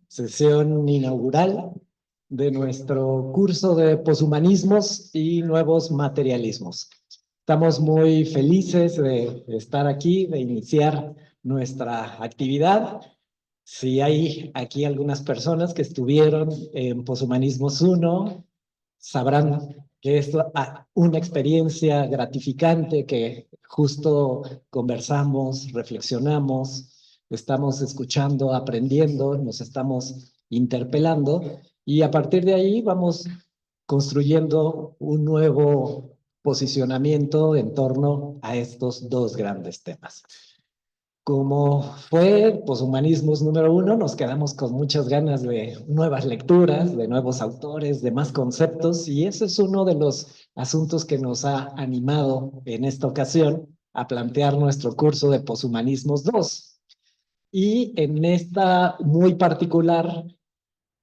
Sesión inaugural de nuestro curso de poshumanismos y nuevos materialismos. Estamos muy felices de estar aquí, de iniciar nuestra actividad. Si hay aquí algunas personas que estuvieron en Poshumanismos 1, sabrán que es una experiencia gratificante que justo conversamos, reflexionamos, estamos escuchando, aprendiendo, nos estamos interpelando y a partir de ahí vamos construyendo un nuevo posicionamiento en torno a estos dos grandes temas. Como fue Poshumanismos número 1, nos quedamos con muchas ganas de nuevas lecturas, de nuevos autores, de más conceptos, y ese es uno de los asuntos que nos ha animado en esta ocasión a plantear nuestro curso de Poshumanismos 2. Y en esta muy particular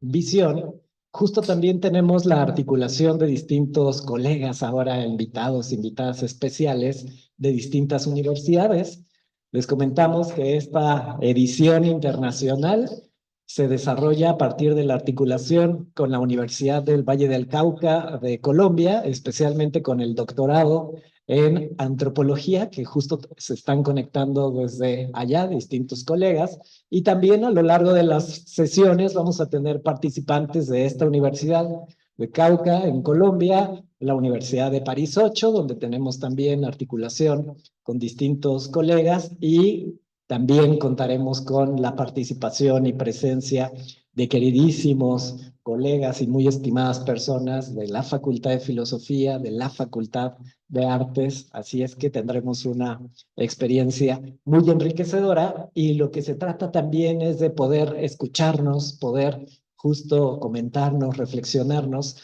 visión, justo también tenemos la articulación de distintos colegas, ahora invitados, invitadas especiales de distintas universidades. Les comentamos que esta edición internacional se desarrolla a partir de la articulación con la Universidad del Valle del Cauca de Colombia, especialmente con el doctorado en antropología, que justo se están conectando desde allá, distintos colegas, y también a lo largo de las sesiones vamos a tener participantes de esta universidad de Cauca en Colombia, la Universidad de París 8, donde tenemos también articulación con distintos colegas y también contaremos con la participación y presencia de queridísimos colegas y muy estimadas personas de la Facultad de Filosofía, de la Facultad de Artes, así es que tendremos una experiencia muy enriquecedora y lo que se trata también es de poder escucharnos, poder justo comentarnos, reflexionarnos.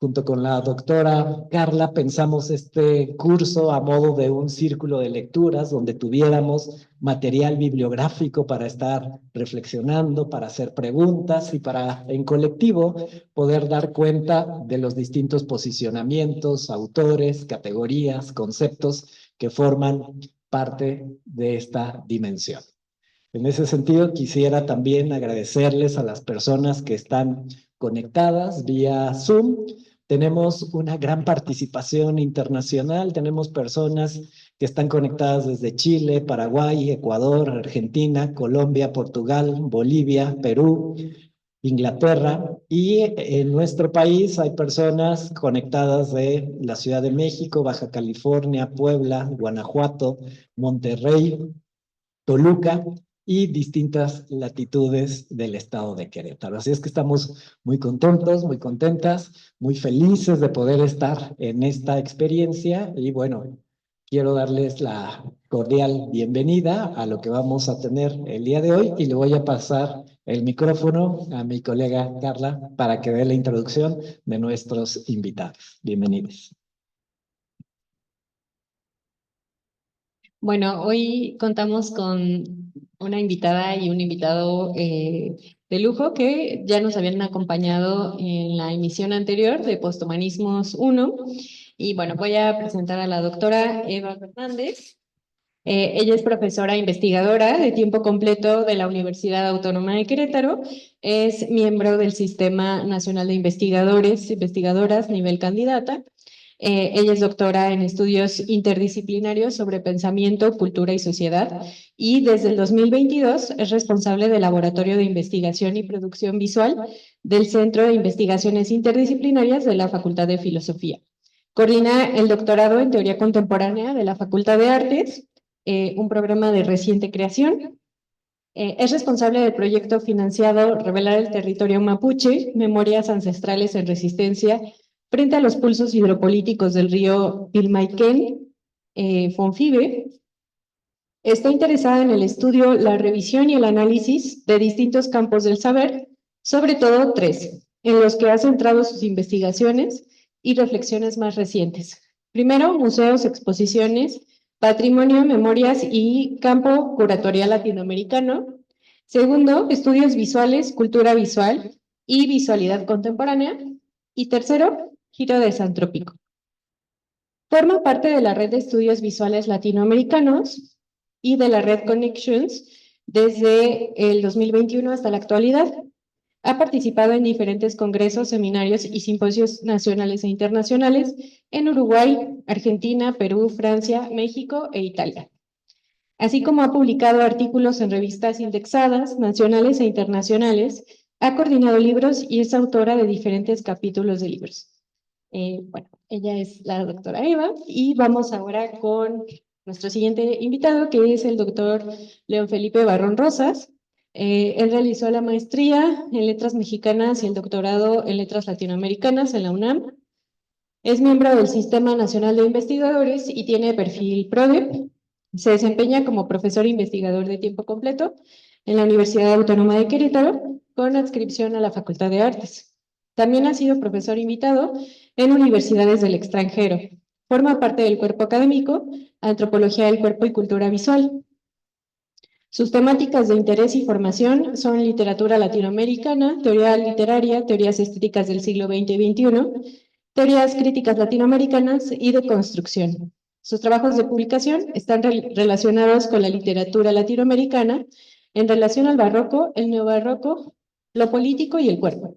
Junto con la doctora Carla pensamos este curso a modo de un círculo de lecturas donde tuviéramos material bibliográfico para estar reflexionando, para hacer preguntas y para en colectivo poder dar cuenta de los distintos posicionamientos, autores, categorías, conceptos que forman parte de esta dimensión. En ese sentido, quisiera también agradecerles a las personas que están conectadas vía Zoom. Tenemos una gran participación internacional, tenemos personas que están conectadas desde Chile, Paraguay, Ecuador, Argentina, Colombia, Portugal, Bolivia, Perú, Inglaterra, y en nuestro país hay personas conectadas de la Ciudad de México, Baja California, Puebla, Guanajuato, Monterrey, Toluca y distintas latitudes del estado de Querétaro. Así es que estamos muy contentos, muy contentas, muy felices de poder estar en esta experiencia y bueno, quiero darles la cordial bienvenida a lo que vamos a tener el día de hoy y le voy a pasar el micrófono a mi colega Carla para que dé la introducción de nuestros invitados. Bienvenidos. Bueno, hoy contamos con una invitada y un invitado de lujo que ya nos habían acompañado en la emisión anterior de Posthumanismos 1. Y bueno, voy a presentar a la doctora Eva Fernández. Ella es profesora investigadora de tiempo completo de la Universidad Autónoma de Querétaro. Es miembro del Sistema Nacional de Investigadores, Investigadoras, nivel candidata. Ella es doctora en estudios interdisciplinarios sobre pensamiento, cultura y sociedad y desde el 2022 es responsable del Laboratorio de Investigación y Producción Visual del Centro de Investigaciones Interdisciplinarias de la Facultad de Filosofía. Coordina el doctorado en Teoría Contemporánea de la Facultad de Artes, un programa de reciente creación. Es responsable del proyecto financiado Revelar el Territorio Mapuche, Memorias Ancestrales en Resistencia frente a los pulsos hidropolíticos del río Pilmaiquén, Fonfibe. Está interesada en el estudio, la revisión y el análisis de distintos campos del saber, sobre todo tres, en los que ha centrado sus investigaciones y reflexiones más recientes. Primero, museos, exposiciones, patrimonio, memorias y campo curatorial latinoamericano. Segundo, estudios visuales, cultura visual y visualidad contemporánea. Y tercero, giro desantrópico. Forma parte de la Red de Estudios Visuales Latinoamericanos y de la Red Connections desde el 2021 hasta la actualidad. Ha participado en diferentes congresos, seminarios y simposios nacionales e internacionales en Uruguay, Argentina, Perú, Francia, México e Italia, así como ha publicado artículos en revistas indexadas, nacionales e internacionales, ha coordinado libros y es autora de diferentes capítulos de libros. Bueno, ella es la doctora Eva y vamos ahora con nuestro siguiente invitado, que es el doctor León Felipe Barrón Rosas. Él realizó la maestría en Letras Mexicanas y el doctorado en Letras Latinoamericanas en la UNAM. Es miembro del Sistema Nacional de Investigadores y tiene perfil PRODEP. Se desempeña como profesor investigador de tiempo completo en la Universidad Autónoma de Querétaro, con adscripción a la Facultad de Artes. También ha sido profesor invitado en universidades del extranjero. Forma parte del cuerpo académico Antropología del Cuerpo y Cultura Visual. Sus temáticas de interés y formación son literatura latinoamericana, teoría literaria, teorías estéticas del siglo XX y XXI, teorías críticas latinoamericanas y de construcción. Sus trabajos de publicación están relacionados con la literatura latinoamericana en relación al barroco, el neobarroco, lo político y el cuerpo.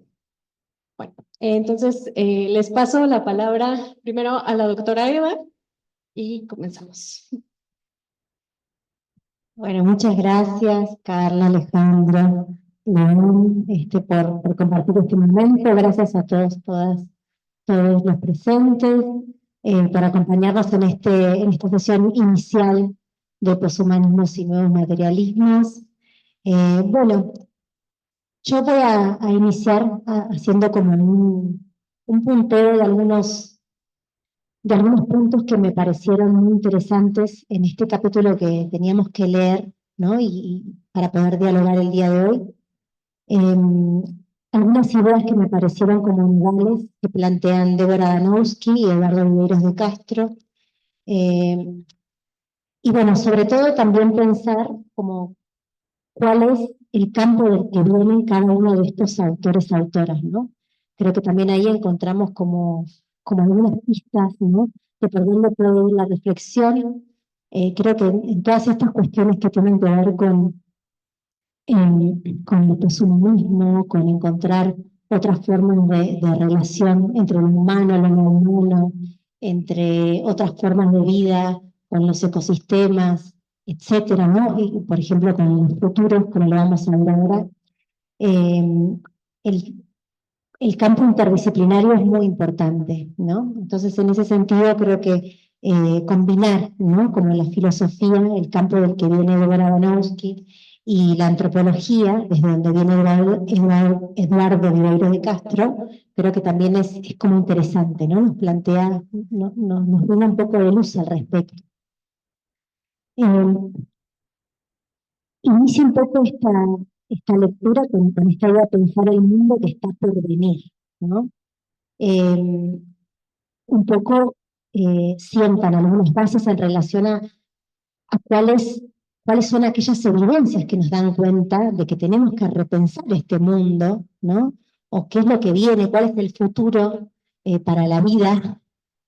Bueno, entonces les paso la palabra primero a la doctora Eva y comenzamos. Bueno, muchas gracias, Carla, Alejandro, León, por compartir este momento. Gracias a todos los presentes, por acompañarnos en esta sesión inicial de poshumanismos y nuevos materialismos. Bueno, yo voy a iniciar haciendo como un punteo de algunos puntos que me parecieron muy interesantes en este capítulo que teníamos que leer, ¿no? Y para poder dialogar el día de hoy. Algunas ideas que me parecieron como unidades que plantean Débora Danowski y Eduardo Viveiros de Castro. Y bueno, sobre todo también pensar como cuál es el campo del que vienen cada uno de estos autores, autoras, ¿no? Creo que también ahí encontramos como algunas pistas, ¿no? Que por dónde puede ir la reflexión. Creo que en todas estas cuestiones que tienen que ver con el poshumanismo, con encontrar otras formas de relación entre lo humano, lo no humano, entre otras formas de vida, con los ecosistemas, etcétera, ¿no? Y, por ejemplo, con los futuros, como lo vamos a ver ahora, el, el campo interdisciplinario es muy importante, ¿no? Entonces, en ese sentido, creo que combinar, ¿no? Como la filosofía, el campo del que viene Débora Danowski, y la antropología, desde donde viene Eduardo Viveiros de Castro, creo que también es como interesante, ¿no? Nos plantea, nos brinda un poco de luz al respecto. Inicio un poco esta lectura con esta idea de pensar el mundo que está por venir, ¿no? Un poco sientan algunas bases en relación a cuáles son aquellas evidencias que nos dan cuenta de que tenemos que repensar este mundo, ¿no? O qué es lo que viene, cuál es el futuro para la vida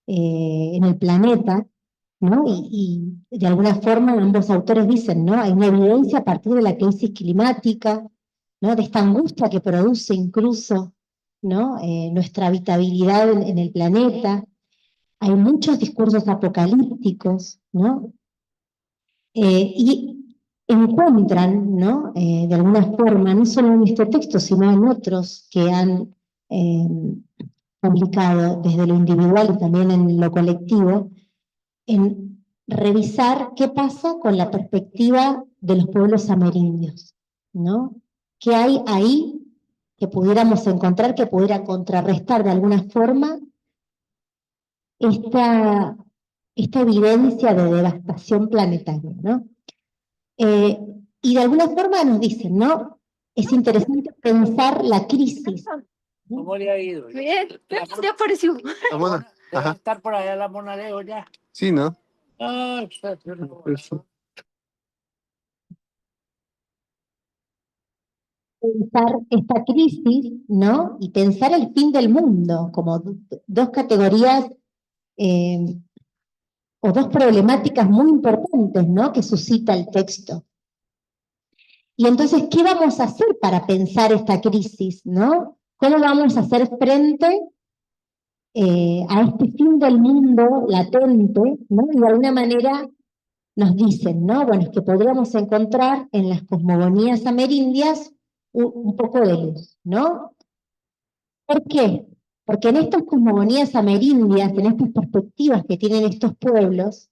en el planeta, ¿no? Y de alguna forma ambos autores dicen, ¿no? Hay una evidencia a partir de la crisis climática, ¿no? De esta angustia que produce incluso, ¿no? Nuestra habitabilidad en el planeta. Hay muchos discursos apocalípticos, ¿no? Y encuentran, ¿no? De alguna forma, no solo en este texto, sino en otros que han publicado desde lo individual y también en lo colectivo, en revisar qué pasa con la perspectiva de los pueblos amerindios, ¿no? ¿Qué hay ahí que pudiéramos encontrar, que pudiera contrarrestar de alguna forma esta evidencia de devastación planetaria, ¿no? Y de alguna forma nos dicen, ¿no? Es interesante pensar la crisis. ¿Cómo le ha ido? Bien, ya apareció. La mona. Debe estar por allá la mona Leo ya. Sí, ¿no? Ah, Pensar esta crisis, ¿no? Y pensar el fin del mundo, como dos categorías o dos problemáticas muy importantes, ¿no? Que suscita el texto. Y entonces, ¿qué vamos a hacer para pensar esta crisis, ¿no? ¿Cómo vamos a hacer frente a este fin del mundo latente, ¿no? Y de alguna manera nos dicen, ¿no? Bueno, es que podríamos encontrar en las cosmogonías amerindias un poco de luz, ¿no? ¿Por qué? Porque en estas cosmogonías amerindias, en estas perspectivas que tienen estos pueblos,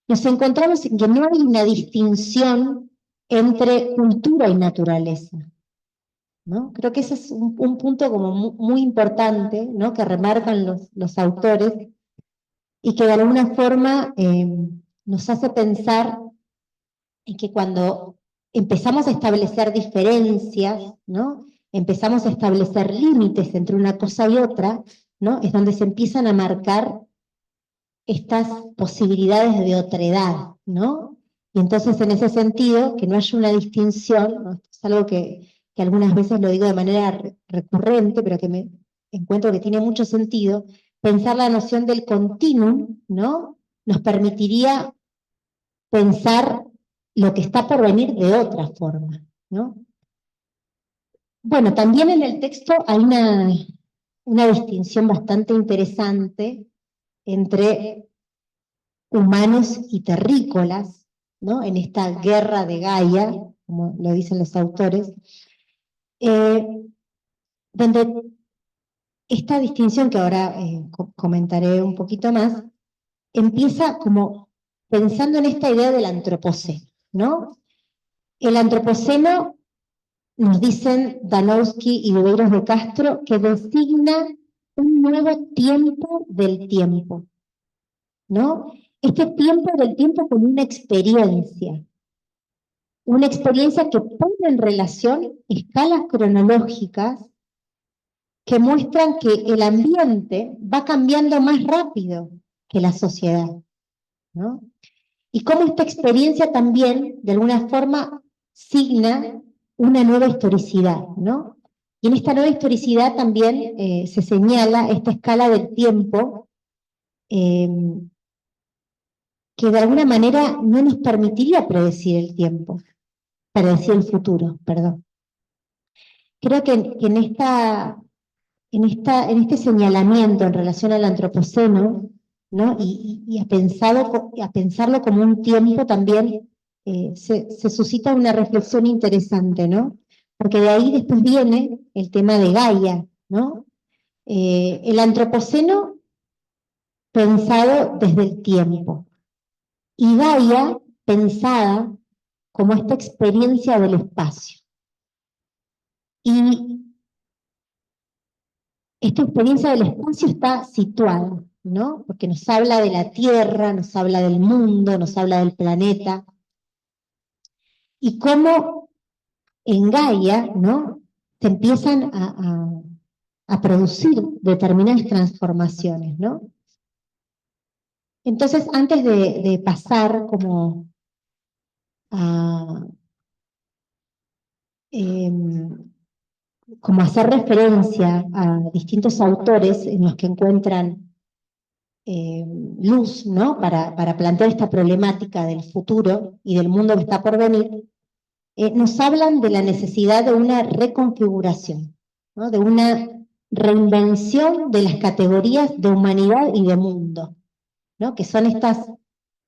nos encontramos en que no hay una distinción entre cultura y naturaleza, ¿no? Creo que ese es un punto como muy importante, ¿no? Que remarcan los autores y que de alguna forma nos hace pensar en que cuando empezamos a establecer diferencias, ¿no? Empezamos a establecer límites entre una cosa y otra, ¿no? Es donde se empiezan a marcar estas posibilidades de otredad, ¿no? Y entonces en ese sentido, que no haya una distinción, ¿no? Esto es algo que algunas veces lo digo de manera recurrente, pero que me encuentro que tiene mucho sentido, pensar la noción del continuum, ¿no? Nos permitiría pensar lo que está por venir de otra forma, ¿no? Bueno, también en el texto hay una distinción bastante interesante entre humanos y terrícolas, ¿no? En esta guerra de Gaia, como lo dicen los autores, donde esta distinción, que ahora comentaré un poquito más, empieza como pensando en esta idea del antropoceno, ¿no? El antropoceno, nos dicen Danowski y Ribeiros de Castro, que designa un nuevo tiempo del tiempo, ¿no? Este tiempo del tiempo con una experiencia que pone en relación escalas cronológicas que muestran que el ambiente va cambiando más rápido que la sociedad, ¿no? Y cómo esta experiencia también, de alguna forma, signa una nueva historicidad, ¿no? Y en esta nueva historicidad también se señala esta escala del tiempo que de alguna manera no nos permitiría predecir el tiempo, predecir el futuro, perdón. Creo que en este señalamiento en relación al antropoceno, ¿no? Y a pensarlo como un tiempo también se suscita una reflexión interesante, ¿no? Porque de ahí después viene el tema de Gaia, ¿no? El antropoceno pensado desde el tiempo, y Gaia pensada como esta experiencia del espacio. Y esta experiencia del espacio está situada, ¿no? Porque nos habla de la Tierra, nos habla del mundo, nos habla del planeta. Y cómo en Gaia, ¿no? Se empiezan a producir determinadas transformaciones, ¿no? Entonces, antes de pasar como a como hacer referencia a distintos autores en los que encuentran luz, ¿no? Para plantear esta problemática del futuro y del mundo que está por venir, nos hablan de la necesidad de una reconfiguración, ¿no? De una reinvención de las categorías de humanidad y de mundo, ¿no? Que son estas,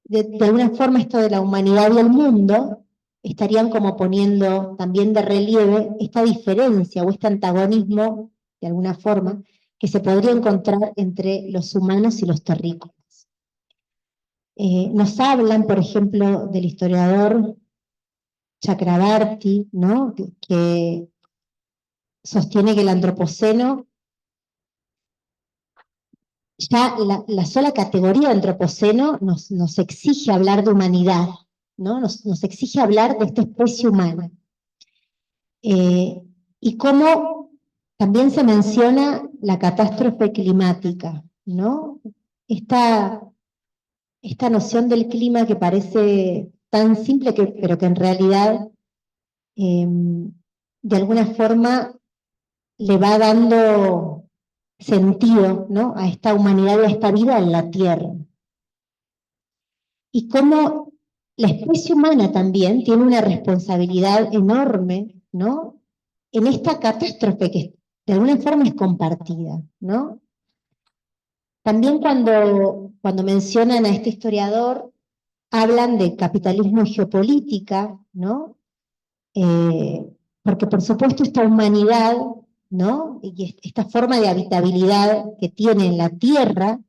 de alguna forma esto de la humanidad y el mundo, estarían como poniendo también de relieve esta diferencia o este antagonismo, de alguna forma, que se podría encontrar entre los humanos y los terrícolas. Nos hablan, por ejemplo, del historiador Chakrabarty, ¿no? que sostiene que el antropoceno, ya la sola categoría de antropoceno nos exige hablar de humanidad, ¿no? Nos exige hablar de esta especie humana. Y cómo también se menciona la catástrofe climática, ¿no? Esta noción del clima que parece tan simple, pero que en realidad de alguna forma le va dando sentido, ¿no? A esta humanidad y a esta vida en la Tierra. Y cómo la especie humana también tiene una responsabilidad enorme, ¿no? En esta catástrofe que de alguna forma es compartida, ¿no? También cuando mencionan a este historiador, hablan de capitalismo y geopolítica, ¿no? Porque por supuesto esta humanidad, ¿no? Y esta forma de habitabilidad que tiene en la Tierra,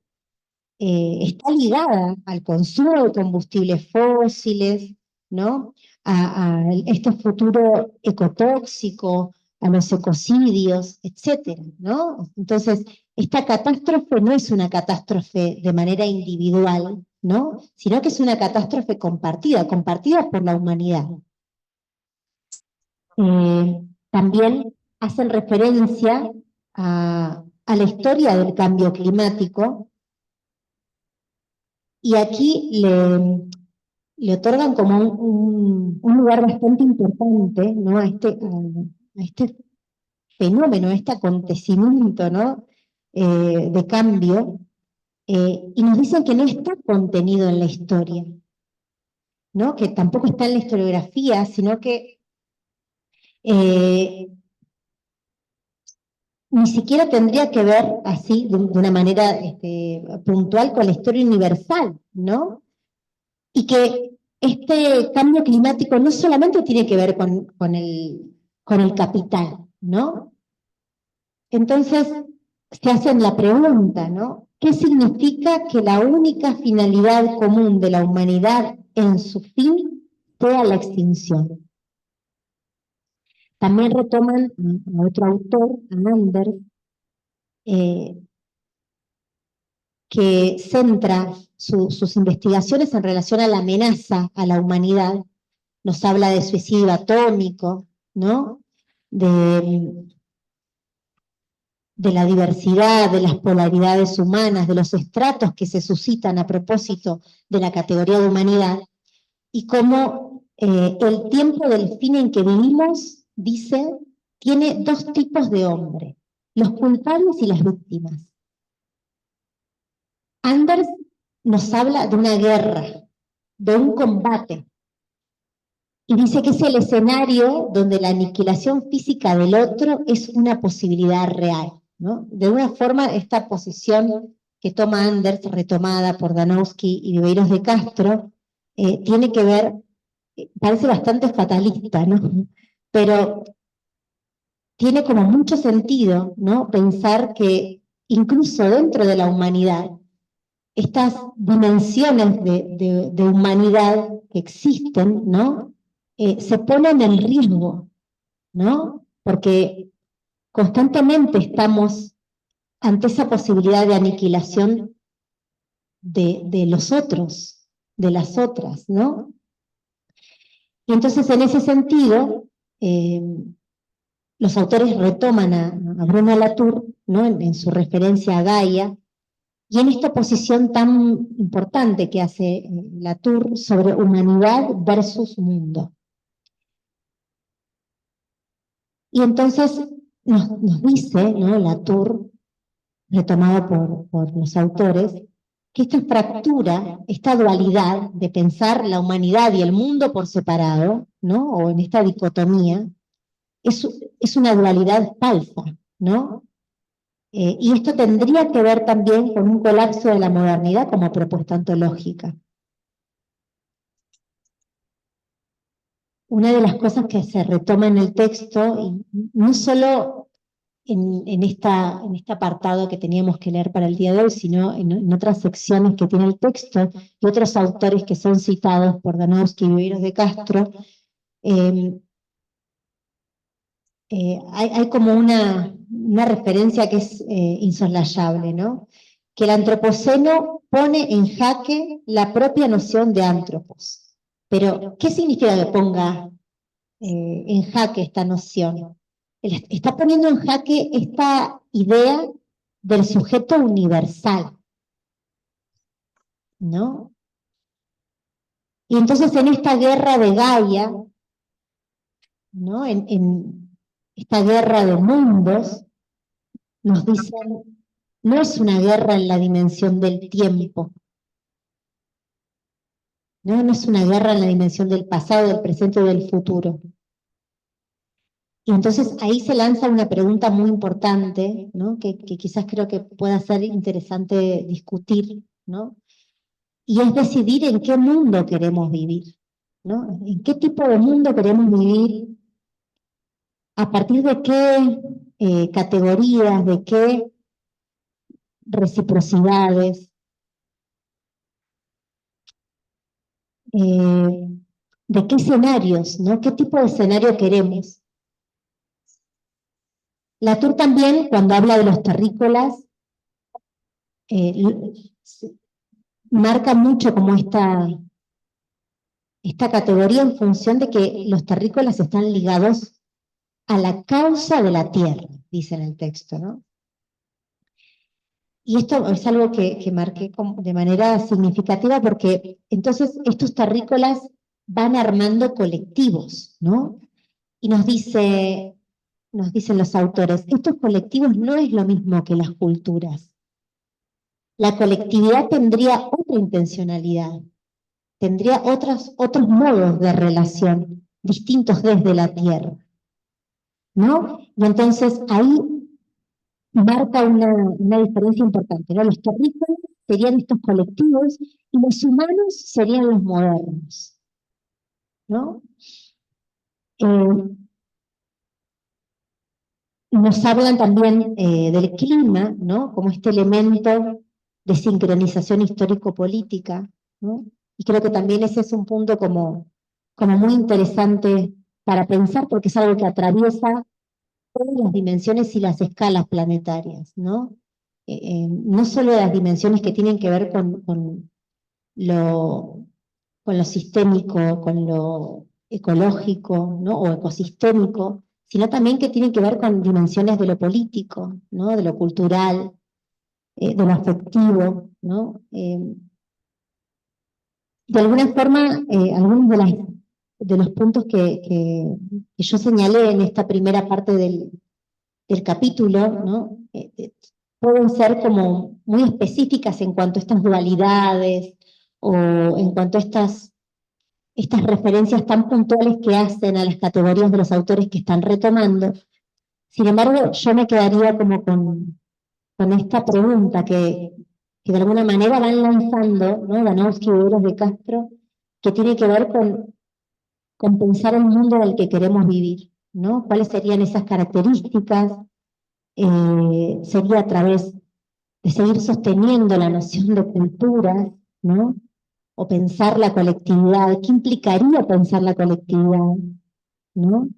está ligada al consumo de combustibles fósiles, ¿no? A este futuro ecotóxico, a los ecocidios, etcétera, ¿no? Entonces, esta catástrofe no es una catástrofe de manera individual, ¿no? Sino que es una catástrofe compartida, compartida por la humanidad. También hacen referencia a la historia del cambio climático, y aquí le otorgan como un lugar bastante importante, ¿no? a este fenómeno, a este acontecimiento, ¿no? De cambio, y nos dicen que no está contenido en la historia, ¿no? Que tampoco está en la historiografía, sino que ni siquiera tendría que ver así, de una manera puntual, con la historia universal, ¿no? Y que este cambio climático no solamente tiene que ver con el capital, ¿no? Entonces se hacen la pregunta, ¿no? ¿Qué significa que la única finalidad común de la humanidad en su fin sea la extinción? También retoman a otro autor, a Anders, que centra sus investigaciones en relación a la amenaza a la humanidad. Nos habla de suicidio atómico, ¿no? De la diversidad, de las polaridades humanas, de los estratos que se suscitan a propósito de la categoría de humanidad, y cómo el tiempo del fin en que vivimos, dice, tiene dos tipos de hombre, los culpables y las víctimas. Anders nos habla de una guerra, de un combate, y dice que es el escenario donde la aniquilación física del otro es una posibilidad real, ¿no? De una forma, esta posición que toma Anders, retomada por Danowski y Viveiros de Castro, tiene que ver, parece bastante fatalista, ¿no? Pero tiene como mucho sentido, ¿no? Pensar que incluso dentro de la humanidad, estas dimensiones de humanidad que existen, ¿no? Se ponen en riesgo, ¿no? Porque constantemente estamos ante esa posibilidad de aniquilación de los otros, de las otras, ¿no? Y entonces, en ese sentido, los autores retoman a Bruno Latour, ¿no? En su referencia a Gaia, y en esta posición tan importante que hace Latour sobre humanidad versus mundo. Y entonces nos dice, ¿no? Latour, retomado por los autores, que esta fractura, esta dualidad de pensar la humanidad y el mundo por separado, ¿no? O en esta dicotomía, es una dualidad falsa, ¿no? Y esto tendría que ver también con un colapso de la modernidad como propuesta ontológica. Una de las cosas que se retoma en el texto, y no solo en este apartado que teníamos que leer para el día de hoy, sino en otras secciones que tiene el texto, y otros autores que son citados por Danowski y Viveiros de Castro, hay como una referencia que es insoslayable, ¿no? Que el antropoceno pone en jaque la propia noción de antropos. Pero, ¿qué significa que ponga en jaque esta noción? Está poniendo en jaque esta idea del sujeto universal, ¿no? Y entonces en esta guerra de Gaia, ¿no? En esta guerra de mundos, nos dicen, no es una guerra en la dimensión del tiempo, ¿no? No es una guerra en la dimensión del pasado, del presente o del futuro. Y entonces ahí se lanza una pregunta muy importante, ¿no? Que quizás creo que pueda ser interesante discutir, ¿no? Y es decidir en qué mundo queremos vivir, ¿no? En qué tipo de mundo queremos vivir, a partir de qué categorías, de qué reciprocidades, de qué escenarios, ¿no? ¿Qué tipo de escenario queremos? Latour también, cuando habla de los terrícolas, marca mucho como esta categoría en función de que los terrícolas están ligados a la causa de la tierra, dice en el texto, ¿no? Y esto es algo que marqué de manera significativa porque entonces estos terrícolas van armando colectivos, ¿no? Y dicen los autores, estos colectivos no es lo mismo que las culturas. La colectividad tendría otra intencionalidad, tendría otros modos de relación distintos desde la tierra, ¿no? Y entonces ahí marca una diferencia importante, ¿no? Los terrícolas serían estos colectivos y los humanos serían los modernos, ¿no? Nos hablan también del clima, ¿no? Como este elemento de sincronización histórico-política, ¿no? Y creo que también ese es un punto como muy interesante para pensar, porque es algo que atraviesa todas las dimensiones y las escalas planetarias, ¿no? No solo las dimensiones que tienen que ver lo, con lo sistémico, con lo ecológico, ¿no? O ecosistémico, sino también que tienen que ver con dimensiones de lo político, ¿no? De lo cultural, de lo afectivo, ¿no? De alguna forma, algunos de los puntos que yo señalé en esta primera parte del capítulo, ¿no? Pueden ser como muy específicas en cuanto a estas dualidades o en cuanto a estas referencias tan puntuales que hacen a las categorías de los autores que están retomando. Sin embargo, yo me quedaría como con esta pregunta que de alguna manera van lanzando, ¿no? Danowski y Eros de Castro, que tiene que ver con pensar el mundo en el que queremos vivir, ¿no? ¿Cuáles serían esas características? Sería a través de seguir sosteniendo la noción de cultura, ¿no? O pensar la colectividad, ¿qué implicaría pensar la colectividad? ¿No?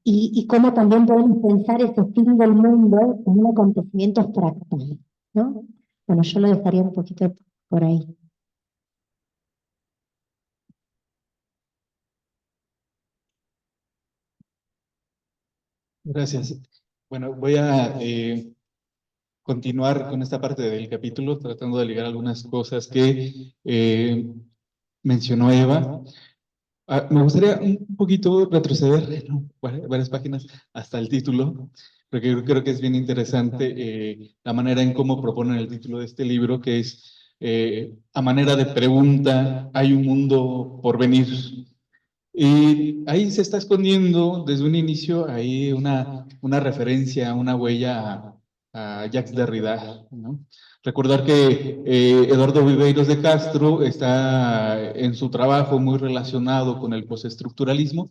Y cómo también podemos pensar ese fin del mundo como un acontecimiento fractal, ¿no? Bueno, yo lo dejaría un poquito por ahí. Gracias. Bueno, voy a continuar con esta parte del capítulo, tratando de ligar algunas cosas que mencionó Eva. Me gustaría un poquito retroceder, ¿no? Varias páginas hasta el título, porque yo creo que es bien interesante la manera en cómo proponen el título de este libro, que es a manera de pregunta, ¿hay un mundo por venir? Y ahí se está escondiendo desde un inicio ahí una referencia, una huella a Jacques Derrida, ¿no? Recordar que Eduardo Viveiros de Castro está en su trabajo muy relacionado con el postestructuralismo.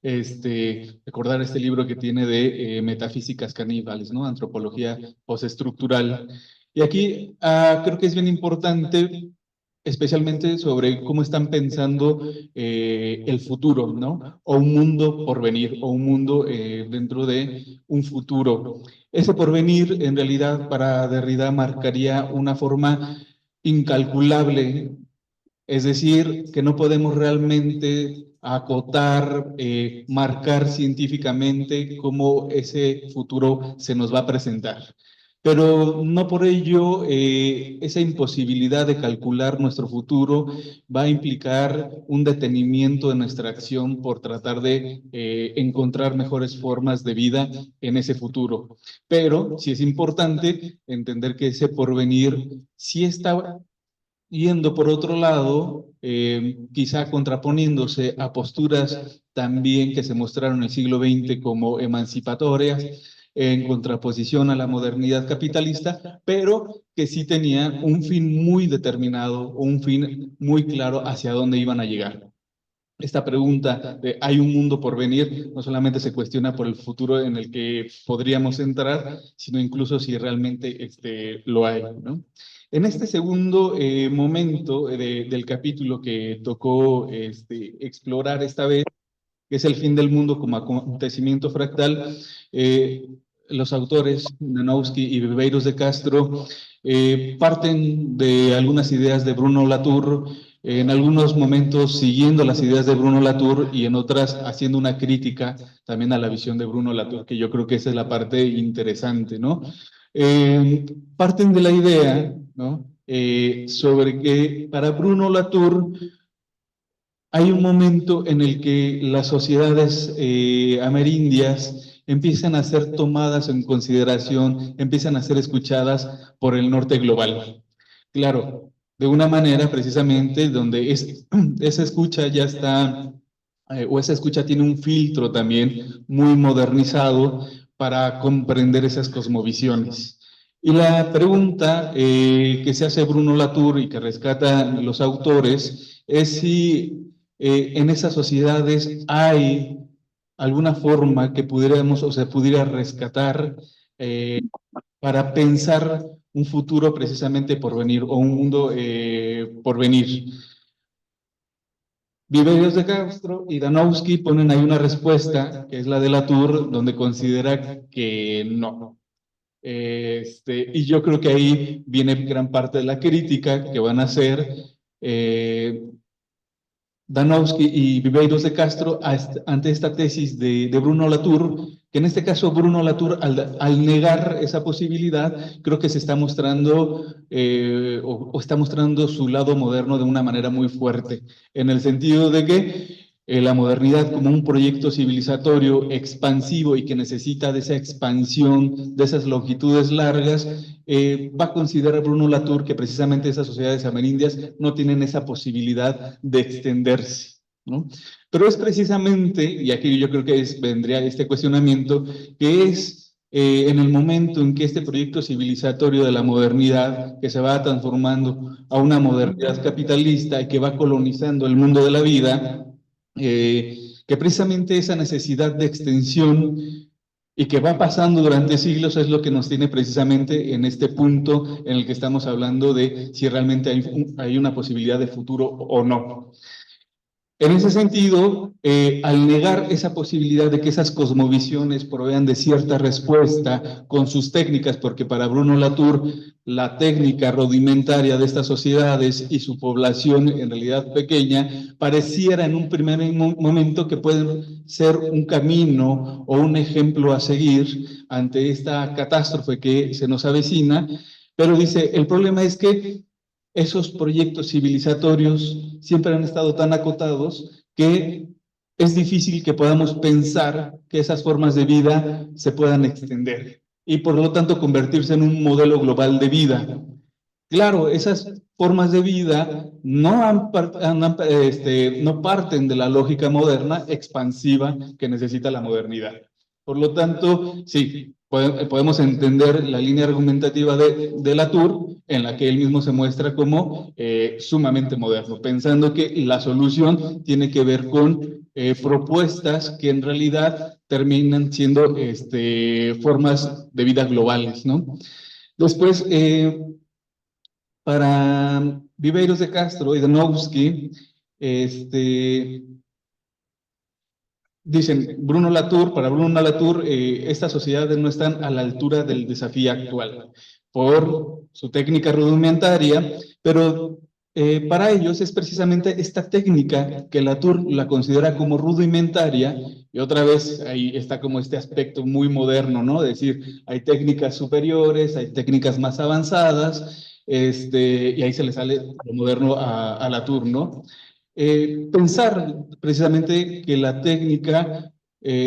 Recordar este libro que tiene de metafísicas caníbales, ¿no? Antropología postestructural. Y aquí creo que es bien importante especialmente sobre cómo están pensando el futuro, ¿no? O un mundo por venir, o un mundo dentro de un futuro. Ese porvenir, en realidad, para Derrida marcaría una forma incalculable, es decir, que no podemos realmente acotar, marcar científicamente cómo ese futuro se nos va a presentar. Pero no por ello esa imposibilidad de calcular nuestro futuro va a implicar un detenimiento de nuestra acción por tratar de encontrar mejores formas de vida en ese futuro. Pero sí es importante entender que ese porvenir sí está yendo por otro lado, quizá contraponiéndose a posturas también que se mostraron en el siglo XX como emancipatorias, en contraposición a la modernidad capitalista, pero que sí tenían un fin muy determinado, o un fin muy claro hacia dónde iban a llegar. Esta pregunta de ¿hay un mundo por venir? No solamente se cuestiona por el futuro en el que podríamos entrar, sino incluso si realmente lo hay, ¿no? En este segundo momento del capítulo que tocó explorar esta vez, que es el fin del mundo como acontecimiento fractal, los autores Danowski y Viveiros de Castro parten de algunas ideas de Bruno Latour, en algunos momentos siguiendo las ideas de Bruno Latour y en otras haciendo una crítica también a la visión de Bruno Latour, que yo creo que esa es la parte interesante, ¿no? Parten de la idea, ¿no? Sobre que para Bruno Latour hay un momento en el que las sociedades amerindias empiezan a ser tomadas en consideración, empiezan a ser escuchadas por el norte global. Claro, de una manera precisamente donde esa escucha ya está, o esa escucha tiene un filtro también muy modernizado para comprender esas cosmovisiones. Y la pregunta que se hace Bruno Latour y que rescatan los autores es si en esas sociedades hay alguna forma que pudiéramos o se pudiera rescatar para pensar un futuro precisamente por venir o un mundo por venir. Viveiros de Castro y Danowski ponen ahí una respuesta, que es la de Latour, donde considera que no. Y yo creo que ahí viene gran parte de la crítica que van a hacer Danowski y Viveiros de Castro ante esta tesis de Bruno Latour, que en este caso Bruno Latour, al negar esa posibilidad, creo que se está mostrando o está mostrando su lado moderno de una manera muy fuerte, en el sentido de que la modernidad como un proyecto civilizatorio expansivo y que necesita de esa expansión, de esas longitudes largas, va a considerar Bruno Latour que precisamente esas sociedades amerindias no tienen esa posibilidad de extenderse, ¿no? Pero es precisamente, y aquí yo creo que vendría este cuestionamiento, que es en el momento en que este proyecto civilizatorio de la modernidad, que se va transformando a una modernidad capitalista y que va colonizando el mundo de la vida, que precisamente esa necesidad de extensión y que va pasando durante siglos es lo que nos tiene precisamente en este punto en el que estamos hablando de si realmente hay una posibilidad de futuro o no. En ese sentido, al negar esa posibilidad de que esas cosmovisiones provean de cierta respuesta con sus técnicas, porque para Bruno Latour la técnica rudimentaria de estas sociedades y su población en realidad pequeña pareciera en un primer momento que pueden ser un camino o un ejemplo a seguir ante esta catástrofe que se nos avecina, pero dice, el problema es que esos proyectos civilizatorios siempre han estado tan acotados que es difícil que podamos pensar que esas formas de vida se puedan extender y por lo tanto convertirse en un modelo global de vida. Claro, esas formas de vida no parten de la lógica moderna expansiva que necesita la modernidad. Por lo tanto, sí, podemos entender la línea argumentativa de Latour, en la que él mismo se muestra como sumamente moderno, pensando que la solución tiene que ver con propuestas que en realidad terminan siendo formas de vida globales, ¿no? Después, para Viveiros de Castro y Danowski, dicen Bruno Latour, para Bruno Latour, estas sociedades no están a la altura del desafío actual por su técnica rudimentaria, pero para ellos es precisamente esta técnica que Latour la considera como rudimentaria, y otra vez ahí está como este aspecto muy moderno, ¿no? Es decir, hay técnicas superiores, hay técnicas más avanzadas, y ahí se le sale lo moderno a Latour, ¿no? Pensar precisamente que la técnica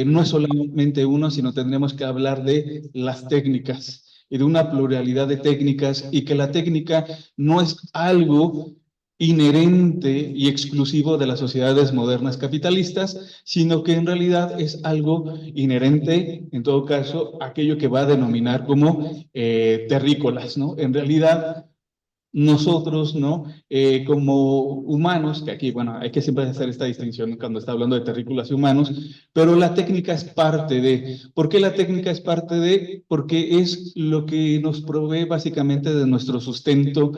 no es solamente uno, sino tendremos que hablar de las técnicas. y de una pluralidad de técnicas, y que la técnica no es algo inherente y exclusivo de las sociedades modernas capitalistas, sino que en realidad es algo inherente, en todo caso, aquello que va a denominar como terrícolas, ¿no? En realidad, nosotros, ¿no? Como humanos, que aquí, bueno, hay que siempre hacer esta distinción cuando está hablando de terrícolas y humanos, pero la técnica es parte de. ¿Por qué la técnica es parte de? Porque es lo que nos provee básicamente de nuestro sustento,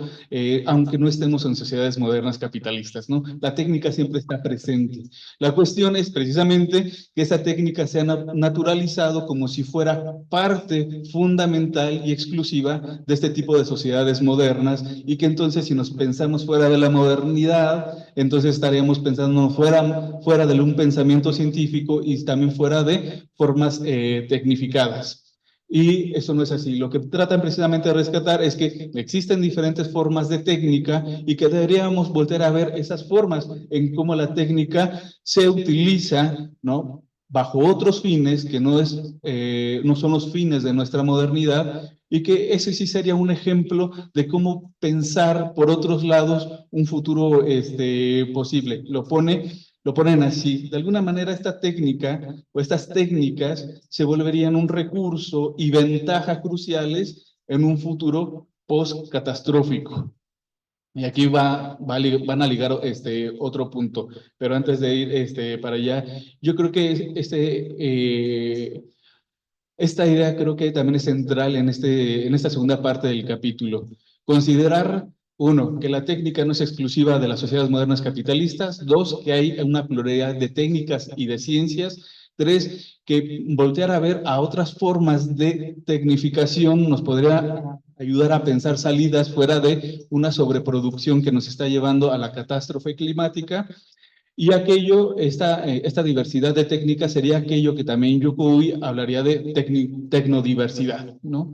aunque no estemos en sociedades modernas capitalistas, ¿no? La técnica siempre está presente. La cuestión es precisamente que esa técnica se ha naturalizado como si fuera parte fundamental y exclusiva de este tipo de sociedades modernas, y que entonces si nos pensamos fuera de la modernidad, entonces estaríamos pensando fuera de un pensamiento científico y también fuera de formas tecnificadas. Y eso no es así. Lo que tratan precisamente de rescatar es que existen diferentes formas de técnica y que deberíamos volver a ver esas formas en cómo la técnica se utiliza, ¿no?, bajo otros fines que no son los fines de nuestra modernidad, y que ese sí sería un ejemplo de cómo pensar por otros lados un futuro posible. Lo ponen así. De alguna manera esta técnica o estas técnicas se volverían un recurso y ventaja cruciales en un futuro post-catastrófico. Y aquí van a ligar otro punto, pero antes de ir para allá, yo creo que esta idea creo que también es central en esta segunda parte del capítulo. Considerar, uno, que la técnica no es exclusiva de las sociedades modernas capitalistas. Dos, que hay una pluralidad de técnicas y de ciencias. Tres, que voltear a ver a otras formas de tecnificación nos podría ayudar a pensar salidas fuera de una sobreproducción que nos está llevando a la catástrofe climática. Y esta diversidad de técnicas sería aquello que también Yukoi hablaría de tecnodiversidad, ¿no?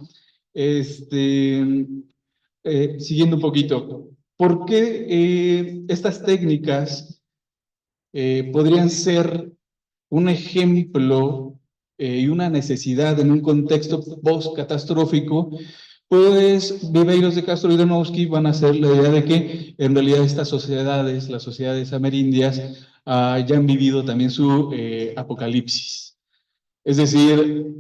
Siguiendo un poquito, ¿por qué estas técnicas podrían ser un ejemplo y una necesidad en un contexto post-catastrófico? Pues Viveiros de Castro y Donowski van a hacer la idea de que en realidad estas sociedades, las sociedades amerindias, ya han vivido también su apocalipsis. Es decir,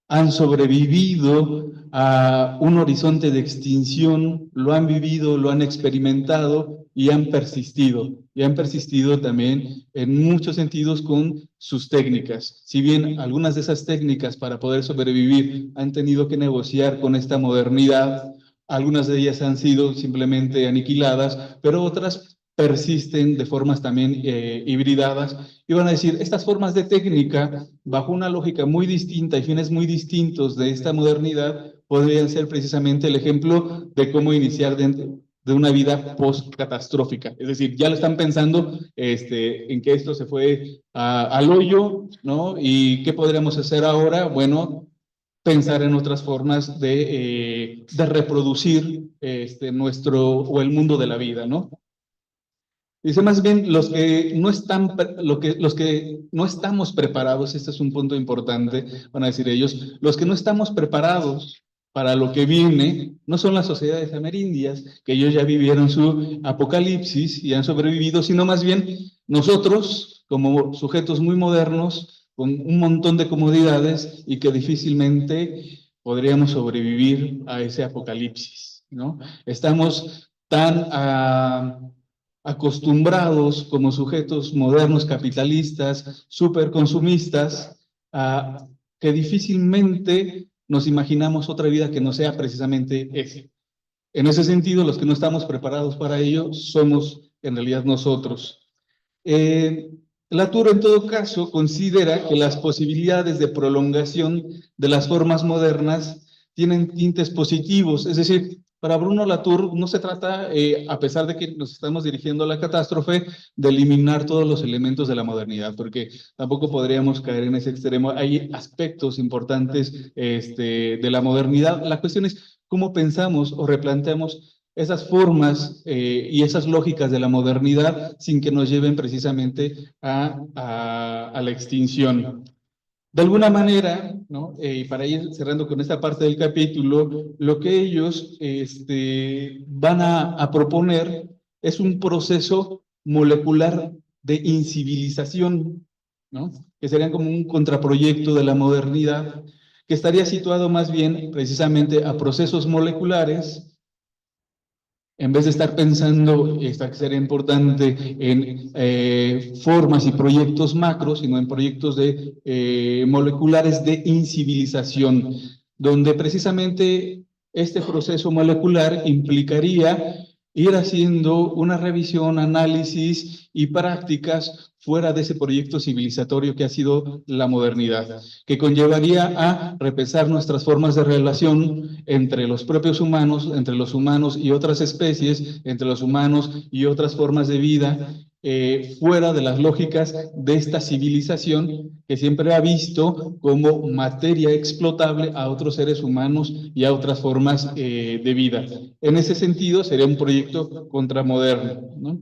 han sobrevivido a un horizonte de extinción, lo han vivido, lo han experimentado y han persistido. Y han persistido también en muchos sentidos con sus técnicas. Si bien algunas de esas técnicas para poder sobrevivir han tenido que negociar con esta modernidad, algunas de ellas han sido simplemente aniquiladas, pero otras persisten de formas también hibridadas, y van a decir, estas formas de técnica, bajo una lógica muy distinta y fines muy distintos de esta modernidad, podrían ser precisamente el ejemplo de cómo iniciar de una vida post-catastrófica. Es decir, ya lo están pensando en que esto se fue al hoyo, ¿no? ¿Y qué podríamos hacer ahora? Bueno, pensar en otras formas de reproducir o el mundo de la vida, ¿no? Dice más bien los que no estamos preparados, este es un punto importante, van a decir ellos, los que no estamos preparados para lo que viene, no son las sociedades amerindias, que ellos ya vivieron su apocalipsis y han sobrevivido, sino más bien nosotros, como sujetos muy modernos, con un montón de comodidades y que difícilmente podríamos sobrevivir a ese apocalipsis, ¿no? Estamos tan acostumbrados como sujetos modernos capitalistas, superconsumistas, que difícilmente nos imaginamos otra vida que no sea precisamente esa. En ese sentido, los que no estamos preparados para ello somos en realidad nosotros. Latour, en todo caso, considera que las posibilidades de prolongación de las formas modernas tienen tintes positivos, es decir, para Bruno Latour no se trata, a pesar de que nos estamos dirigiendo a la catástrofe, de eliminar todos los elementos de la modernidad, porque tampoco podríamos caer en ese extremo. Hay aspectos importantes de la modernidad. La cuestión es cómo pensamos o replanteamos esas formas y esas lógicas de la modernidad sin que nos lleven precisamente a la extinción. De alguna manera, ¿no? Y para ir cerrando con esta parte del capítulo, lo que ellos van a proponer es un proceso molecular de incivilización, ¿no? Que sería como un contraproyecto de la modernidad, que estaría situado más bien precisamente a procesos moleculares en vez de estar pensando, esta que sería importante, en formas y proyectos macros, sino en proyectos moleculares de incivilización, donde precisamente este proceso molecular implicaría ir haciendo una revisión, análisis y prácticas fuera de ese proyecto civilizatorio que ha sido la modernidad, que conllevaría a repensar nuestras formas de relación entre los propios humanos, entre los humanos y otras especies, entre los humanos y otras formas de vida, fuera de las lógicas de esta civilización que siempre ha visto como materia explotable a otros seres humanos y a otras formas de vida. En ese sentido, sería un proyecto contramoderno, ¿no?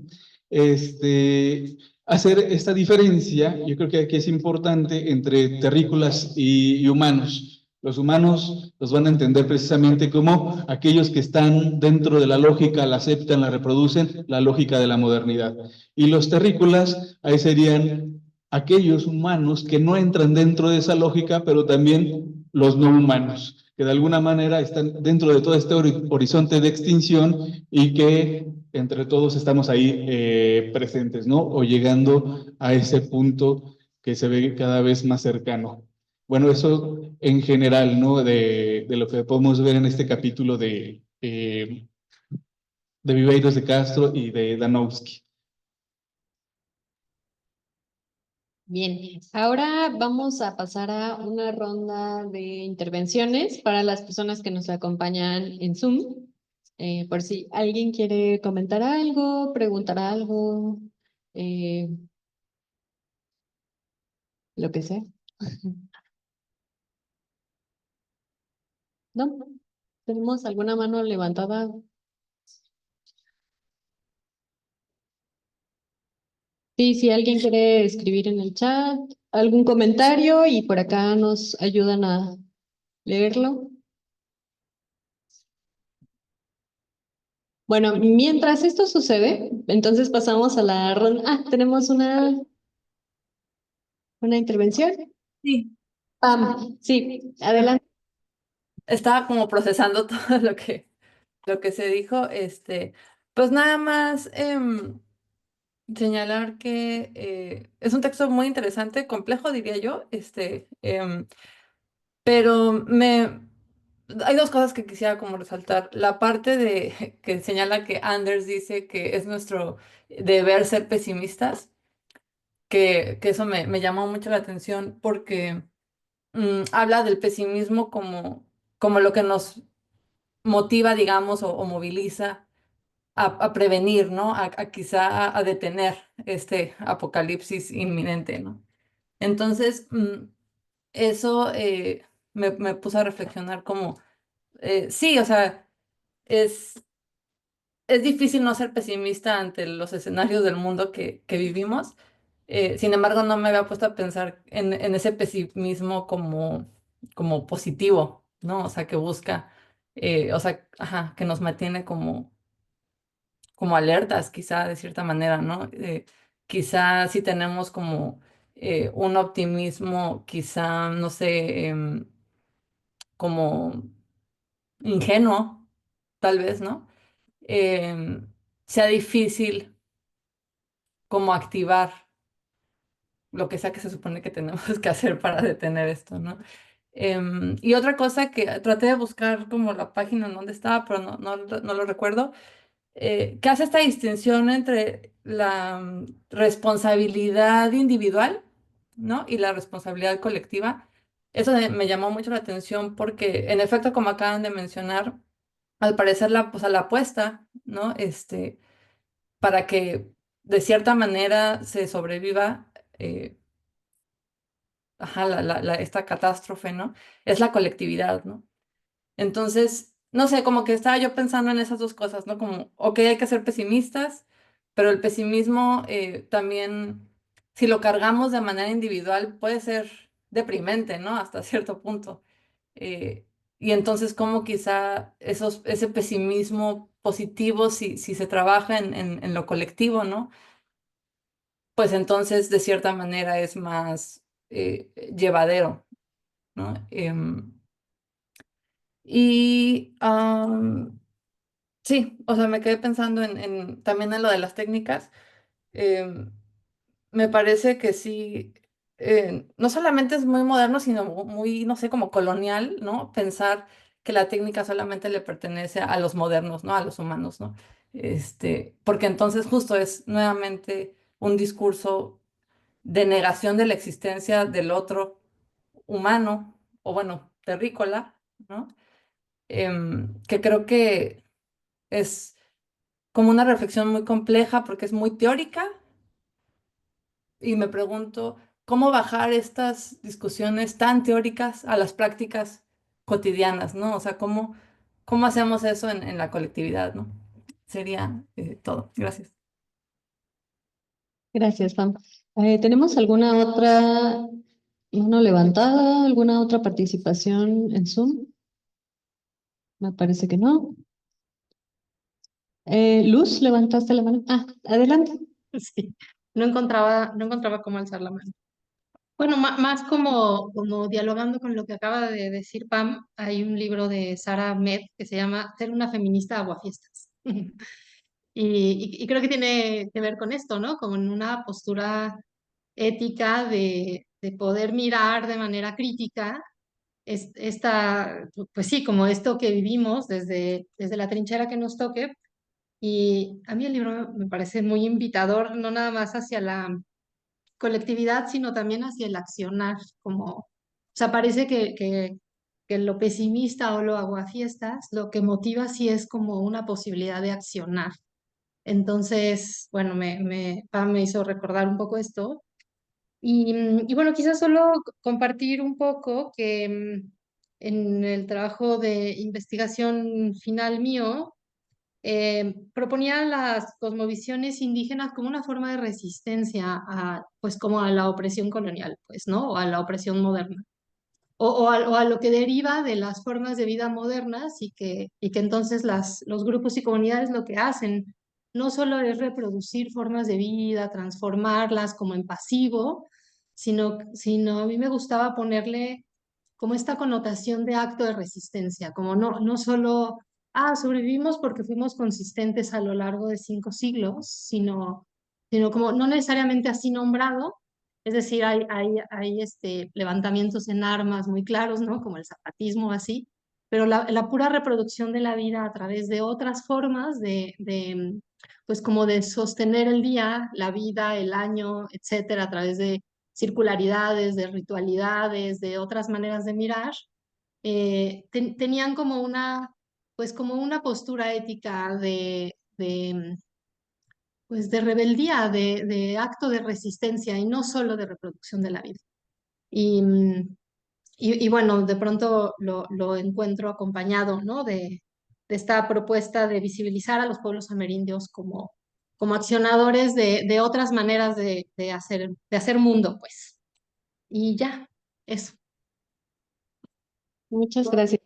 Hacer esta diferencia, yo creo que aquí es importante entre terrícolas y humanos. Los humanos los van a entender precisamente como aquellos que están dentro de la lógica, la aceptan, la reproducen, la lógica de la modernidad. Y los terrícolas, ahí serían aquellos humanos que no entran dentro de esa lógica, pero también los no humanos, que de alguna manera están dentro de todo este horizonte de extinción y que entre todos estamos ahí presentes, ¿no? O llegando a ese punto que se ve cada vez más cercano. Bueno, eso en general, ¿no? De lo que podemos ver en este capítulo de Viveiros de Castro y de Danowski. Bien, ahora vamos a pasar a una ronda de intervenciones para las personas que nos acompañan en Zoom. Por si alguien quiere comentar algo, preguntar algo, eh, lo que sea. ¿No? ¿Tenemos alguna mano levantada? Sí, si alguien quiere escribir en el chat algún comentario y por acá nos ayudan a leerlo. Bueno, mientras esto sucede, entonces pasamos a la ronda. Ah, tenemos una intervención. Sí, Pam, sí, adelante. estaba como procesando todo lo que se dijo. Pues nada más señalar que es un texto muy interesante, complejo, diría yo. Pero hay dos cosas que quisiera como resaltar. La parte de que señala que Anders dice que es nuestro deber ser pesimistas, que eso me llamó mucho la atención porque habla del pesimismo como lo que nos motiva, digamos, o moviliza a prevenir, ¿no? A quizá a detener este apocalipsis inminente, ¿no? Entonces, eso me puso a reflexionar como, sí, o sea, es, es difícil no ser pesimista ante los escenarios del mundo que vivimos. Sin embargo, no me había puesto a pensar en ese pesimismo como positivo, ¿no? O sea, que busca, o sea, ajá, que nos mantiene como alertas, quizá de cierta manera, ¿no? Quizá si tenemos como un optimismo, quizá, no sé, como ingenuo, tal vez, ¿no? Sea difícil como activar lo que sea que se supone que tenemos que hacer para detener esto, ¿no? Y otra cosa que traté de buscar como la página en donde estaba, pero no lo recuerdo, que hace esta distinción entre la responsabilidad individual, ¿no? Y la responsabilidad colectiva. Eso me llamó mucho la atención porque, en efecto, como acaban de mencionar, al parecer pues, a la apuesta, ¿no? Para que de cierta manera se sobreviva ajá, esta catástrofe, ¿no? Es la colectividad, ¿no? Entonces, no sé, como que estaba yo pensando en esas dos cosas, ¿no? Como, ok, hay que ser pesimistas, pero el pesimismo también, si lo cargamos de manera individual, puede ser deprimente, ¿no? Hasta cierto punto. Y entonces, cómo quizá ese pesimismo positivo, si se trabaja en lo colectivo, ¿no? Pues entonces, de cierta manera, es más llevadero, ¿no? Y sí, o sea, me quedé pensando también en lo de las técnicas. Em, Me parece que sí, no solamente es muy moderno, sino muy, no sé, como colonial, ¿no? Pensar que la técnica solamente le pertenece a los modernos, ¿no? A los humanos, ¿no? Porque entonces justo es nuevamente un discurso de negación de la existencia del otro humano, o bueno, terrícola, ¿no? Que creo que es como una reflexión muy compleja porque es muy teórica y me pregunto cómo bajar estas discusiones tan teóricas a las prácticas cotidianas, ¿no? O sea, cómo hacemos eso en la colectividad, ¿no? Sería todo. Gracias. Gracias, Pam. ¿Tenemos alguna otra mano levantada? ¿Alguna otra participación en Zoom? Me parece que no. Luz, levantaste la mano. Ah, adelante. Sí, no encontraba cómo alzar la mano. Bueno, más como dialogando con lo que acaba de decir Pam, hay un libro de Sara Ahmed que se llama Ser una feminista aguafiestas. Y creo que tiene que ver con esto, ¿no? Como en una postura ética de poder mirar de manera crítica pues sí, como esto que vivimos desde la trinchera que nos toque. Y a mí el libro me parece muy invitador, no nada más hacia la colectividad, sino también hacia el accionar, o sea, parece que lo pesimista o lo aguafiestas, lo que motiva sí es como una posibilidad de accionar. Entonces, bueno, Pam me hizo recordar un poco esto. Y bueno, quizás solo compartir un poco que en el trabajo de investigación final mío, proponía las cosmovisiones indígenas como una forma de resistencia pues como a la opresión colonial, pues, ¿no? O a la opresión moderna. O a lo que deriva de las formas de vida modernas y que entonces los grupos y comunidades lo que hacen no solo es reproducir formas de vida, transformarlas como en pasivo, sino a mí me gustaba ponerle como esta connotación de acto de resistencia, como no solo, sobrevivimos porque fuimos consistentes a lo largo de 5 siglos, sino como no necesariamente así nombrado, es decir, hay levantamientos en armas muy claros, ¿no? Como el zapatismo, así, pero la pura reproducción de la vida a través de otras formas pues como de sostener el día, la vida, el año, etcétera, a través de circularidades, de ritualidades, de otras maneras de mirar, tenían pues como una postura ética pues de rebeldía, de acto de resistencia y no solo de reproducción de la vida. Y bueno, de pronto lo encuentro acompañado, ¿no? de esta propuesta de visibilizar a los pueblos amerindios como accionadores de otras maneras de hacer mundo, pues. Y ya, eso. Muchas gracias.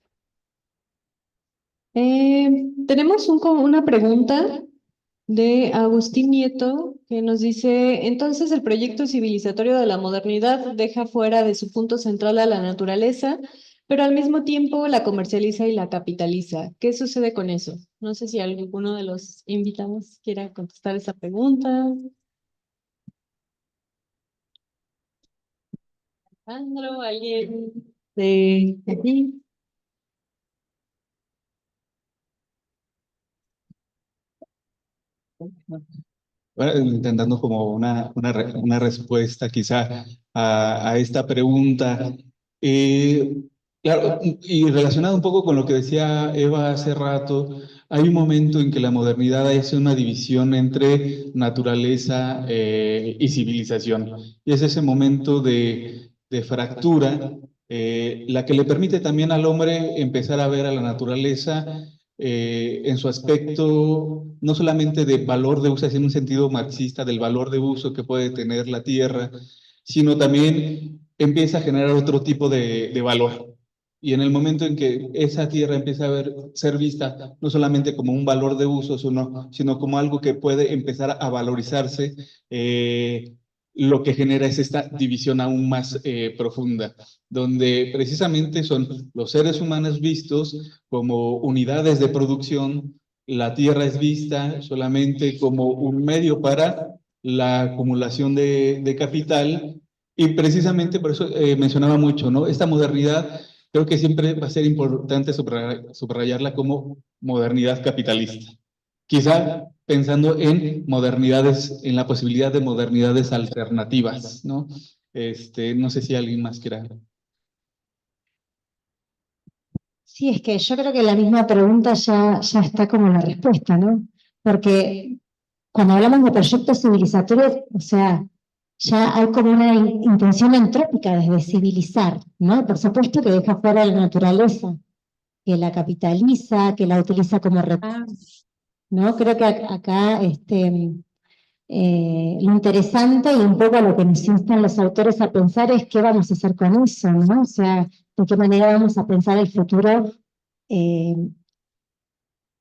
Tenemos una pregunta de Agustín Nieto que nos dice, entonces el proyecto civilizatorio de la modernidad deja fuera de su punto central a la naturaleza, pero al mismo tiempo la comercializa y la capitaliza. ¿Qué sucede con eso? No sé si alguno de los invitados quiera contestar esa pregunta. Alejandro, alguien de aquí. Bueno, intentando como una respuesta quizá a esta pregunta. Claro, y relacionado un poco con lo que decía Eva hace rato, hay un momento en que la modernidad hace una división entre naturaleza y civilización. Y es ese momento de fractura, la que le permite también al hombre empezar a ver a la naturaleza en su aspecto no solamente de valor de uso, en un sentido marxista, del valor de uso que puede tener la tierra, sino también empieza a generar otro tipo de valor. Y en el momento en que esa tierra empieza a ser vista no solamente como un valor de uso, sino como algo que puede empezar a valorizarse, lo que genera es esta división aún más profunda, donde precisamente son los seres humanos vistos como unidades de producción, la tierra es vista solamente como un medio para la acumulación de capital, y precisamente por eso mencionaba mucho, ¿no? Esta modernidad creo que siempre va a ser importante subrayarla como modernidad capitalista. Quizá pensando en modernidades, en la posibilidad de modernidades alternativas, ¿no? No sé si alguien más quiera. Sí, es que yo creo que la misma pregunta ya está como la respuesta, ¿no? Porque cuando hablamos de proyectos civilizatorios, o sea, ya hay como una intención entrópica desde civilizar, ¿no? Por supuesto que deja fuera la naturaleza, que la capitaliza, que la utiliza como recurso, ¿no? Creo que acá lo interesante y un poco a lo que nos instan los autores a pensar es qué vamos a hacer con eso, ¿no? O sea, de qué manera vamos a pensar el futuro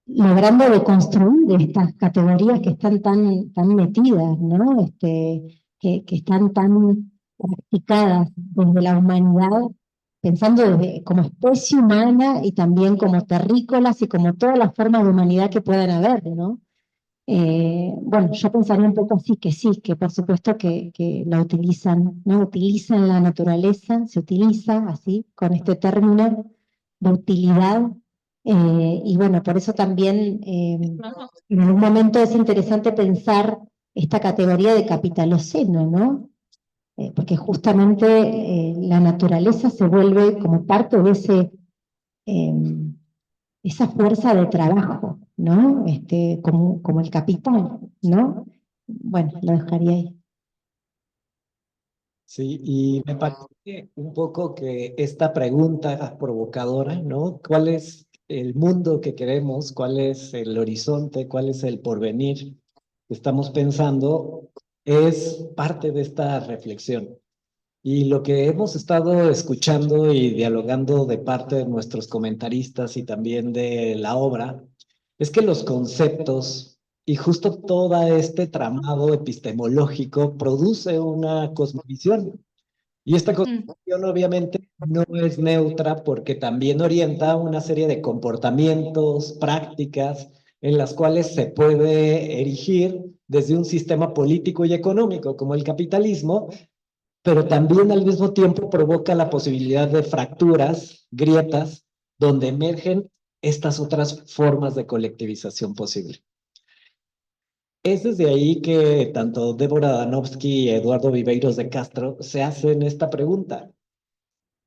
logrando deconstruir estas categorías que están tan metidas, ¿no? Que están tan practicadas desde la humanidad, pensando desde, como especie humana y también como terrícolas y como todas las formas de humanidad que puedan haber, ¿no? Bueno, yo pensaría un poco así, que sí, que por supuesto que la utilizan, ¿no? Utilizan la naturaleza, se utiliza así, con este término de utilidad, y bueno, por eso también en algún momento es interesante pensar esta categoría de capitaloceno, ¿no? Porque justamente la naturaleza se vuelve como parte de esa fuerza de trabajo, ¿no? Como el capital, ¿no? Bueno, lo dejaría ahí. Sí, y me parece un poco que esta pregunta provocadora, ¿no? ¿Cuál es el mundo que queremos? ¿Cuál es el horizonte? ¿Cuál es el porvenir que estamos pensando? Es parte de esta reflexión. Y lo que hemos estado escuchando y dialogando de parte de nuestros comentaristas y también de la obra, es que los conceptos y justo todo este tramado epistemológico produce una cosmovisión. Y esta cosmovisión obviamente no es neutra porque también orienta una serie de comportamientos, prácticas en las cuales se puede erigir desde un sistema político y económico como el capitalismo, pero también al mismo tiempo provoca la posibilidad de fracturas, grietas, donde emergen estas otras formas de colectivización posible. Es desde ahí que tanto Débora Danowski y Eduardo Viveiros de Castro se hacen esta pregunta.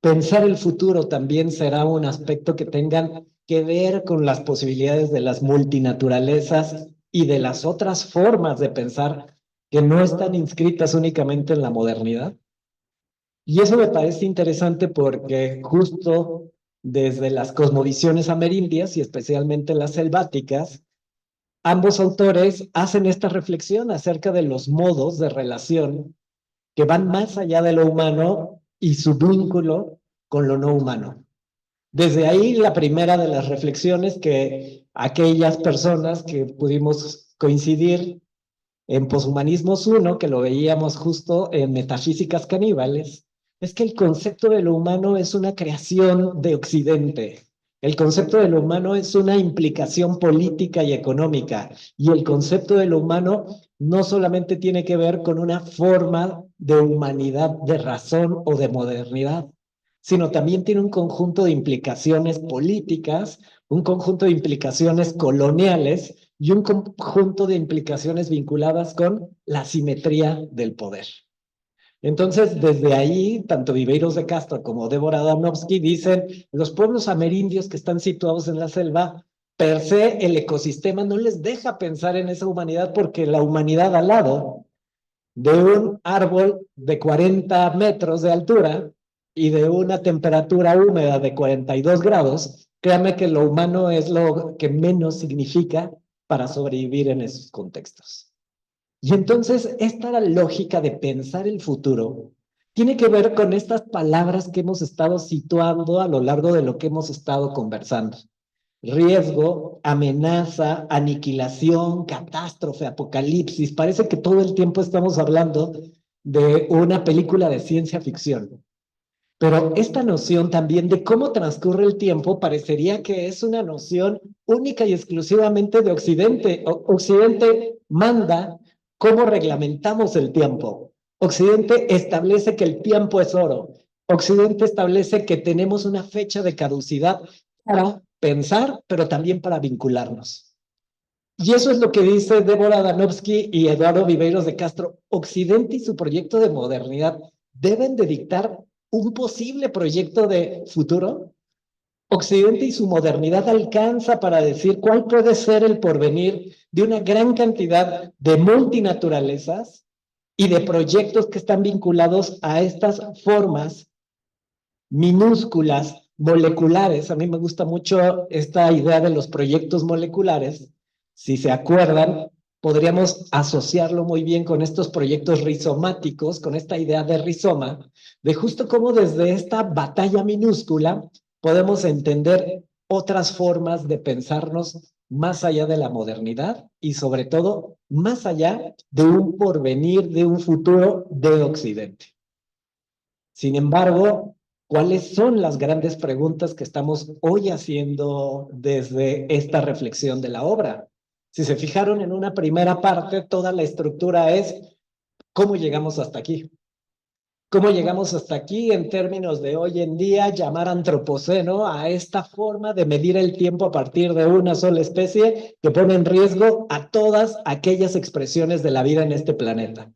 ¿Pensar el futuro también será un aspecto que tengan que ver con las posibilidades de las multinaturalezas y de las otras formas de pensar que no están inscritas únicamente en la modernidad? Y eso me parece interesante porque justo desde las cosmovisiones amerindias y especialmente las selváticas, ambos autores hacen esta reflexión acerca de los modos de relación que van más allá de lo humano y su vínculo con lo no humano. Desde ahí la primera de las reflexiones que aquellas personas que pudimos coincidir en Poshumanismos 1, que lo veíamos justo en Metafísicas Caníbales, es que el concepto de lo humano es una creación de Occidente. El concepto de lo humano es una implicación política y económica. Y el concepto de lo humano no solamente tiene que ver con una forma de humanidad, de razón o de modernidad, sino también tiene un conjunto de implicaciones políticas, un conjunto de implicaciones coloniales y un conjunto de implicaciones vinculadas con la simetría del poder. Entonces, desde ahí, tanto Viveiros de Castro como Débora Danowski dicen, los pueblos amerindios que están situados en la selva, per se, el ecosistema no les deja pensar en esa humanidad porque la humanidad al lado de un árbol de 40 metros de altura y de una temperatura húmeda de 42 grados, créame que lo humano es lo que menos significa para sobrevivir en esos contextos. Y entonces esta lógica de pensar el futuro tiene que ver con estas palabras que hemos estado situando a lo largo de lo que hemos estado conversando. Riesgo, amenaza, aniquilación, catástrofe, apocalipsis. Parece que todo el tiempo estamos hablando de una película de ciencia ficción. Pero esta noción también de cómo transcurre el tiempo parecería que es una noción única y exclusivamente de Occidente. Occidente manda cómo reglamentamos el tiempo. Occidente establece que el tiempo es oro. Occidente establece que tenemos una fecha de caducidad para pensar, pero también para vincularnos. Y eso es lo que dice Débora Danovsky y Eduardo Viveiros de Castro. Occidente y su proyecto de modernidad deben de dictar un posible proyecto de futuro. Occidente y su modernidad alcanza para decir cuál puede ser el porvenir de una gran cantidad de multinaturalezas y de proyectos que están vinculados a estas formas minúsculas, moleculares. A mí me gusta mucho esta idea de los proyectos moleculares. Si se acuerdan, podríamos asociarlo muy bien con estos proyectos rizomáticos, con esta idea de rizoma, de justo cómo desde esta batalla minúscula podemos entender otras formas de pensarnos más allá de la modernidad y sobre todo más allá de un porvenir, de un futuro de Occidente. Sin embargo, ¿cuáles son las grandes preguntas que estamos hoy haciendo desde esta reflexión de la obra? Si se fijaron en una primera parte, toda la estructura es ¿cómo llegamos hasta aquí? ¿Cómo llegamos hasta aquí en términos de hoy en día llamar antropoceno a esta forma de medir el tiempo a partir de una sola especie que pone en riesgo a todas aquellas expresiones de la vida en este planeta?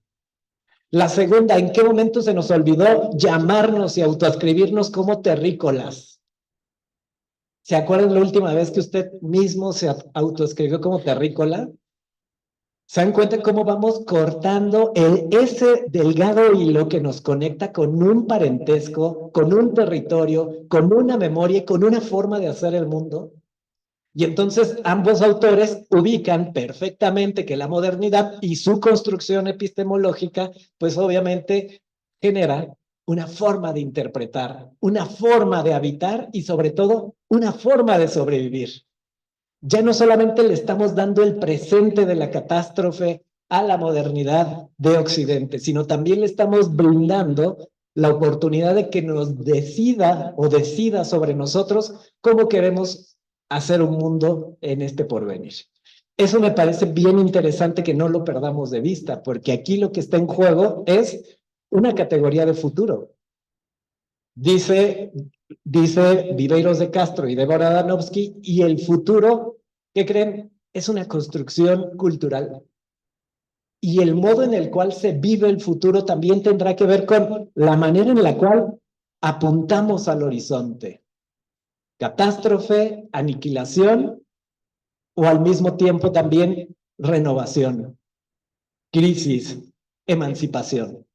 La segunda, ¿en qué momento se nos olvidó llamarnos y autoascribirnos como terrícolas? ¿Se acuerdan la última vez que usted mismo se autoescribió como terrícola? ¿Se dan cuenta cómo vamos cortando ese delgado hilo que nos conecta con un parentesco, con un territorio, con una memoria y con una forma de hacer el mundo? Y entonces ambos autores ubican perfectamente que la modernidad y su construcción epistemológica, pues obviamente genera una forma de interpretar, una forma de habitar y sobre todo una forma de sobrevivir. Ya no solamente le estamos dando el presente de la catástrofe a la modernidad de Occidente, sino también le estamos brindando la oportunidad de que nos decida o decida sobre nosotros cómo queremos hacer un mundo en este porvenir. Eso me parece bien interesante que no lo perdamos de vista, porque aquí lo que está en juego es una categoría de futuro. Dice Viveiros de Castro y Débora Danovsky, y el futuro, ¿qué creen? Es una construcción cultural. Y el modo en el cual se vive el futuro también tendrá que ver con la manera en la cual apuntamos al horizonte. Catástrofe, aniquilación o al mismo tiempo también renovación, crisis, emancipación.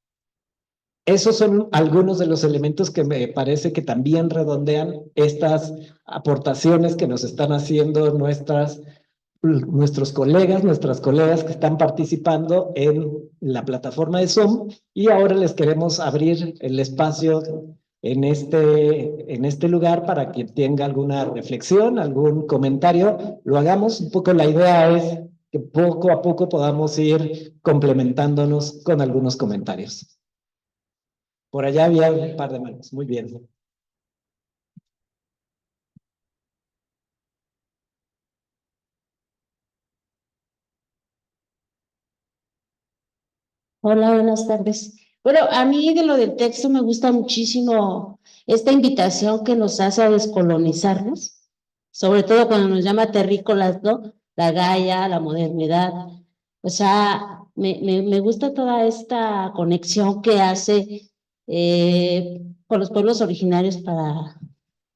Esos son algunos de los elementos que me parece que también redondean estas aportaciones que nos están haciendo nuestros colegas, nuestras colegas que están participando en la plataforma de Zoom, y ahora les queremos abrir el espacio en este lugar para que tenga alguna reflexión, algún comentario, lo hagamos. Un poco la idea es que poco a poco podamos ir complementándonos con algunos comentarios. Por allá había un par de manos. Muy bien. Hola, buenas tardes. Bueno, a mí de lo del texto me gusta muchísimo esta invitación que nos hace a descolonizarnos, sobre todo cuando nos llama terrícolas, ¿no? La Gaia, la modernidad. O sea, me gusta toda esta conexión que hace con los pueblos originarios para,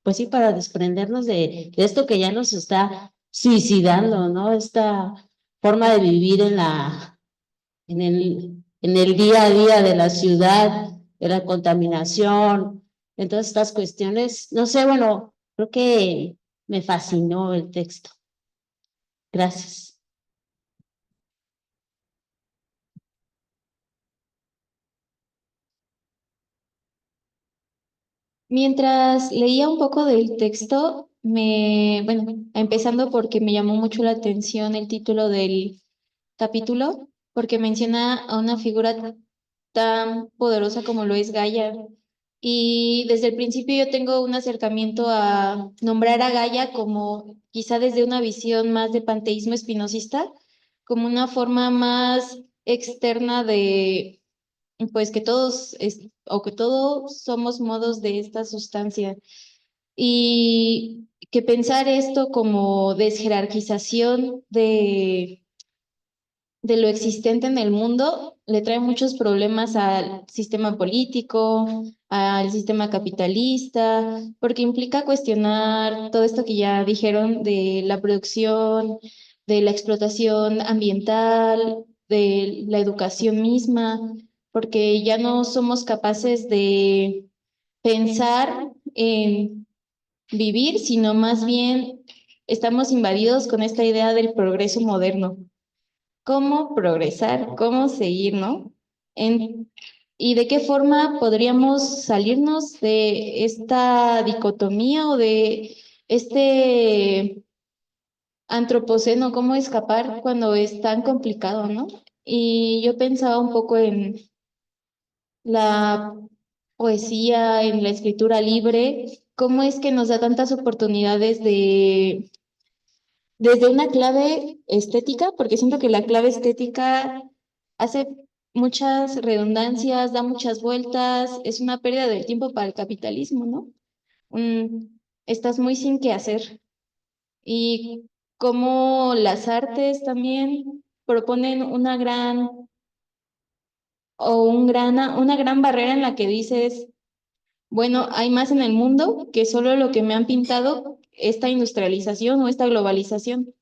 pues sí, para desprendernos de esto que ya nos está suicidando, ¿no? Esta forma de vivir en el día a día de la ciudad, de la contaminación, en todas estas cuestiones. No sé, bueno, creo que me fascinó el texto. Gracias. Mientras leía un poco del texto, bueno, empezando porque me llamó mucho la atención el título del capítulo, porque menciona a una figura tan poderosa como lo es Gaia. Y desde el principio yo tengo un acercamiento a nombrar a Gaia como quizá desde una visión más de panteísmo espinosista, como una forma más externa de, pues que todos, o que todos somos modos de esta sustancia. Y que pensar esto como desjerarquización de lo existente en el mundo le trae muchos problemas al sistema político, al sistema capitalista, porque implica cuestionar todo esto que ya dijeron de la producción, de la explotación ambiental, de la educación misma, porque ya no somos capaces de pensar en vivir, sino más bien estamos invadidos con esta idea del progreso moderno. ¿Cómo progresar? ¿Cómo seguir, no? En, ¿Y de qué forma podríamos salirnos de esta dicotomía o de este antropoceno? ¿Cómo escapar cuando es tan complicado, no? Y yo pensaba un poco en la poesía, en la escritura libre, cómo es que nos da tantas oportunidades de, desde una clave estética, porque siento que la clave estética hace muchas redundancias, da muchas vueltas, es una pérdida del tiempo para el capitalismo, ¿no? Estás muy sin qué hacer. Y cómo las artes también proponen una gran barrera en la que dices, bueno, hay más en el mundo que solo lo que me han pintado esta industrialización o esta globalización.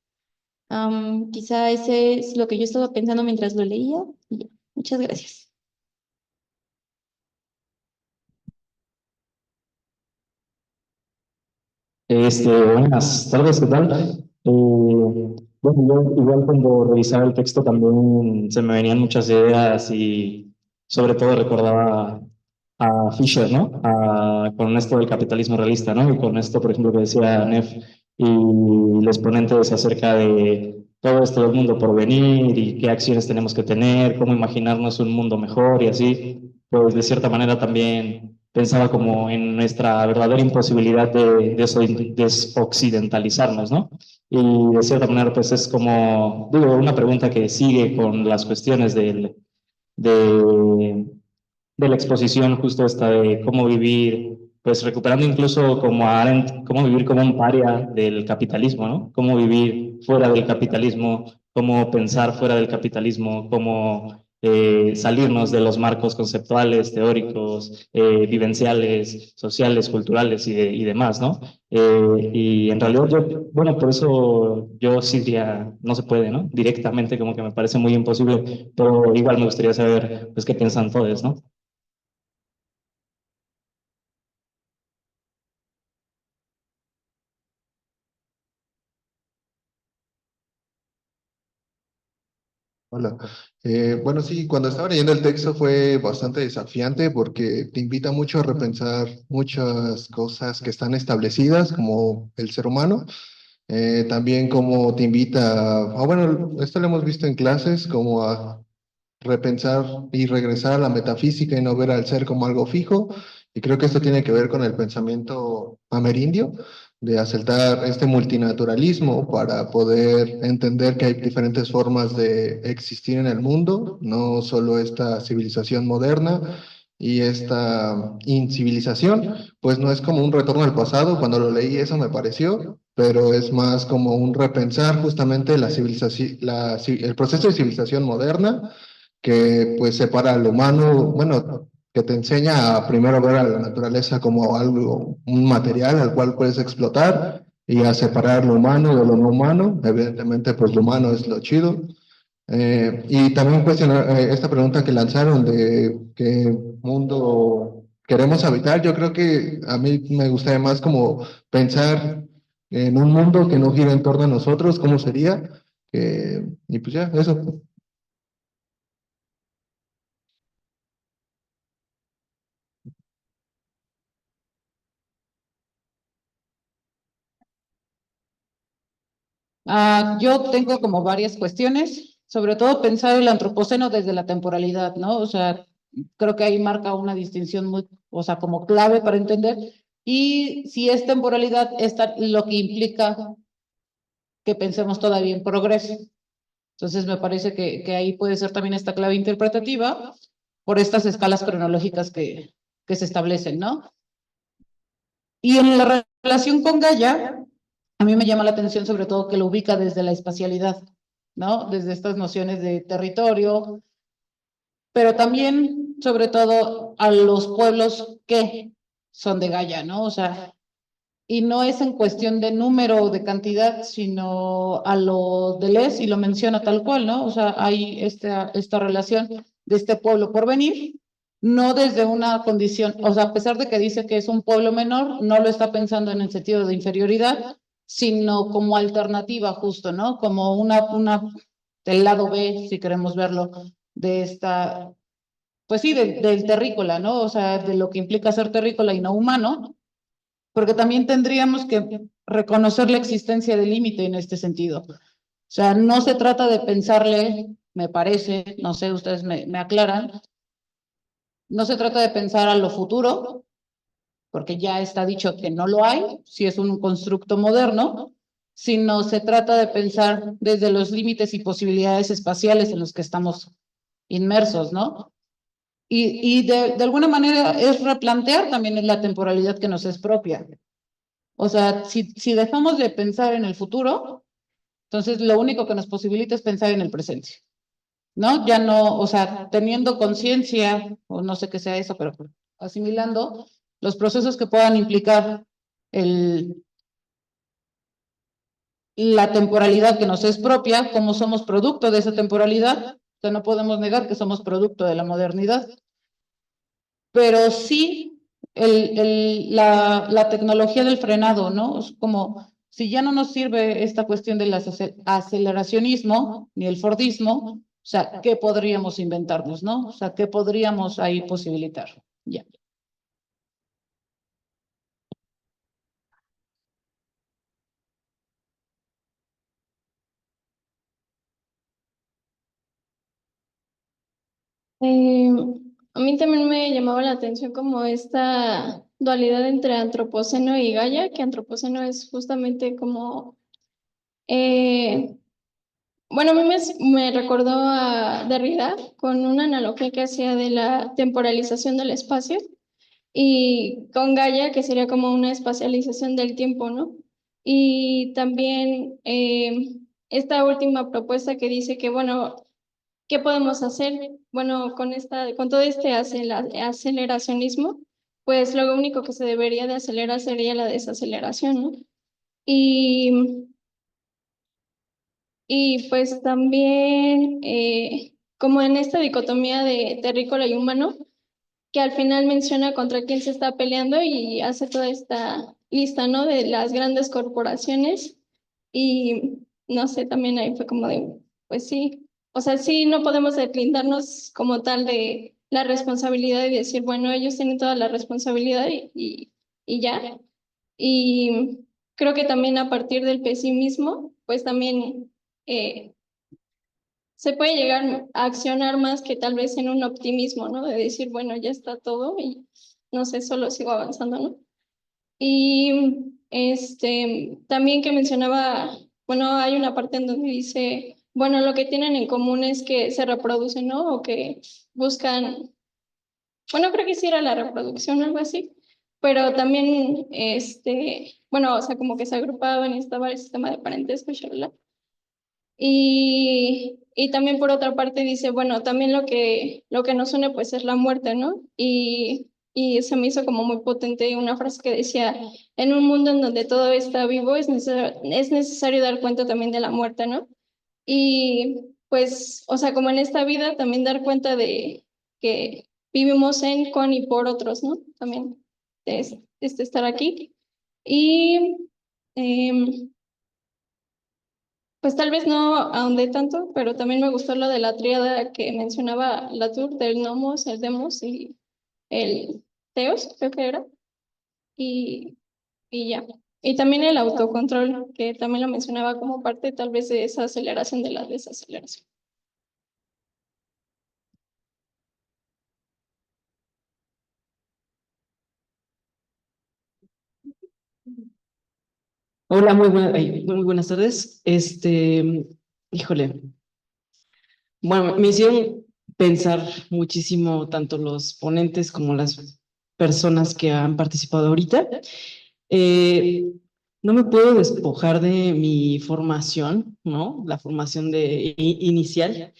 Quizá ese es lo que yo estaba pensando mientras lo leía. Y ya. Muchas gracias. Buenas tardes, ¿qué tal? Bueno, yo igual cuando revisaba el texto también se me venían muchas ideas y sobre todo recordaba a Fisher, ¿no? Con esto del capitalismo realista, ¿no? Y con esto, por ejemplo, que decía Neff y los ponentes acerca de todo esto del mundo por venir y qué acciones tenemos que tener, cómo imaginarnos un mundo mejor y así, pues de cierta manera también pensaba como en nuestra verdadera imposibilidad de desoccidentalizarnos, ¿no? Y de cierta manera, pues es como, digo, una pregunta que sigue con las cuestiones de, de la exposición justo esta de cómo vivir, pues recuperando incluso como a Arendt, cómo vivir como un paria del capitalismo, ¿no? Cómo vivir fuera del capitalismo, cómo pensar fuera del capitalismo, cómo salirnos de los marcos conceptuales, teóricos, vivenciales, sociales, culturales y demás, ¿no? Y en realidad yo, bueno, por eso yo sí diría, no se puede, ¿no? Directamente como que me parece muy imposible, pero igual me gustaría saber, pues, qué piensan todos, ¿no? Hola. Bueno, sí, cuando estaba leyendo el texto fue bastante desafiante porque te invita mucho a repensar muchas cosas que están establecidas, como el ser humano. También como te invita, bueno, esto lo hemos visto en clases, como a repensar y regresar a la metafísica y no ver al ser como algo fijo. Y creo que esto tiene que ver con el pensamiento amerindio, de aceptar este multinaturalismo para poder entender que hay diferentes formas de existir en el mundo, no solo esta civilización moderna y esta incivilización, pues no es como un retorno al pasado, cuando lo leí eso me pareció, pero es más como un repensar justamente la civilización, el proceso de civilización moderna que pues separa al humano, bueno, que te enseña a primero ver a la naturaleza como algo, un material al cual puedes explotar y a separar lo humano de lo no humano. Evidentemente, pues lo humano es lo chido. Y también cuestionar esta pregunta que lanzaron de qué mundo queremos habitar. Yo creo que a mí me gustaría más como pensar en un mundo que no gira en torno a nosotros, ¿cómo sería? Y pues ya, eso. Yo tengo como varias cuestiones, sobre todo pensar el antropoceno desde la temporalidad, ¿no? O sea, creo que ahí marca una distinción muy, o sea, como clave para entender. Y si es temporalidad, lo que implica que pensemos todavía en progreso. Entonces, me parece que ahí puede ser también esta clave interpretativa por estas escalas cronológicas que se establecen, ¿no? Y en la relación con Gaia, a mí me llama la atención sobre todo que lo ubica desde la espacialidad, ¿no? Desde estas nociones de territorio, pero también, sobre todo, a los pueblos que son de Gaia, ¿no? O sea, y no es en cuestión de número o de cantidad, sino a lo de Les, y lo menciona tal cual, ¿no? O sea, hay esta relación de este pueblo por venir, no desde una condición, o sea, a pesar de que dice que es un pueblo menor, no lo está pensando en el sentido de inferioridad, sino como alternativa justo, ¿no? Como del lado B, si queremos verlo, de esta, pues sí, del terrícola, ¿no? O sea, de lo que implica ser terrícola y no humano, porque también tendríamos que reconocer la existencia del límite en este sentido. O sea, no se trata de pensarle, me parece, no sé, ustedes me aclaran, no se trata de pensar a lo futuro, porque ya está dicho que no lo hay, si es un constructo moderno, sino se trata de pensar desde los límites y posibilidades espaciales en los que estamos inmersos, ¿no? Y de alguna manera es replantear también la temporalidad que nos es propia. O sea, si dejamos de pensar en el futuro, entonces lo único que nos posibilita es pensar en el presente, ¿no? Ya no, o sea, teniendo conciencia, o no sé qué sea eso, pero asimilando los procesos que puedan implicar la temporalidad que nos es propia, cómo somos producto de esa temporalidad, que no podemos negar que somos producto de la modernidad, pero sí la tecnología del frenado, ¿no? Es como si ya no nos sirve esta cuestión del aceleracionismo ni el Fordismo, o sea, ¿qué podríamos inventarnos, no? O sea, ¿qué podríamos ahí posibilitar? Ya. Eh, a mí también me llamaba la atención como esta dualidad entre antropoceno y Gaia, que antropoceno es justamente como, bueno, a mí me recordó a Derrida con una analogía que hacía de la temporalización del espacio y con Gaia, que sería como una espacialización del tiempo, ¿no? Y también esta última propuesta que dice que, bueno, ¿qué podemos hacer? Bueno, con todo este aceleracionismo, pues lo único que se debería de acelerar sería la desaceleración, ¿no? Y, y pues también, como en esta dicotomía de terrícola y humano, que al final menciona contra quién se está peleando y hace toda esta lista, ¿no? De las grandes corporaciones y no sé, también ahí fue como de, pues sí, o sea, sí, no podemos deslindarnos como tal de la responsabilidad y decir, bueno, ellos tienen toda la responsabilidad y ya. Y creo que también a partir del pesimismo, pues también se puede llegar a accionar más que tal vez en un optimismo, ¿no? De decir, bueno, ya está todo y no sé, solo sigo avanzando, ¿no? Y también que mencionaba, bueno, hay una parte en donde dice, bueno, lo que tienen en común es que se reproducen, ¿no? O que buscan, bueno, creo que sí era la reproducción o algo así, pero también, bueno, o sea, como que se agrupaban y estaba el sistema de parentesco, shalala. Y también por otra parte dice, bueno, también lo que nos une pues es la muerte, ¿no? Y se me hizo como muy potente una frase que decía, en un mundo en donde todo está vivo es necesario dar cuenta también de la muerte, ¿no? Y pues, o sea, como en esta vida también dar cuenta de que vivimos en, con y por otros, ¿no? También de estar aquí. Y... em, pues tal vez no ahondé tanto, pero también me gustó lo de la tríada que mencionaba Latour, del nomos, el demos y el teos, creo que era. Y, y ya. Y también el autocontrol, que también lo mencionaba como parte tal vez de esa aceleración de la desaceleración. Hola, muy buenas tardes. Híjole, bueno, me hicieron pensar muchísimo tanto los ponentes como las personas que han participado ahorita. No me puedo despojar de mi formación, ¿no? La formación inicial,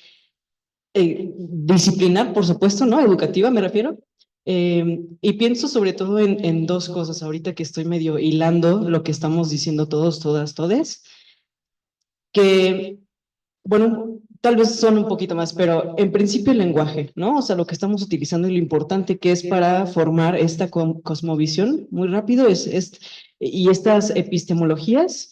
disciplinar, por supuesto, ¿no? Educativa me refiero. Y pienso sobre todo en dos cosas ahorita que estoy medio hilando lo que estamos diciendo todos, todas, todes, que, bueno, tal vez son un poquito más, pero en principio el lenguaje, ¿no? O sea, lo que estamos utilizando y lo importante que es para formar esta cosmovisión muy rápido y estas epistemologías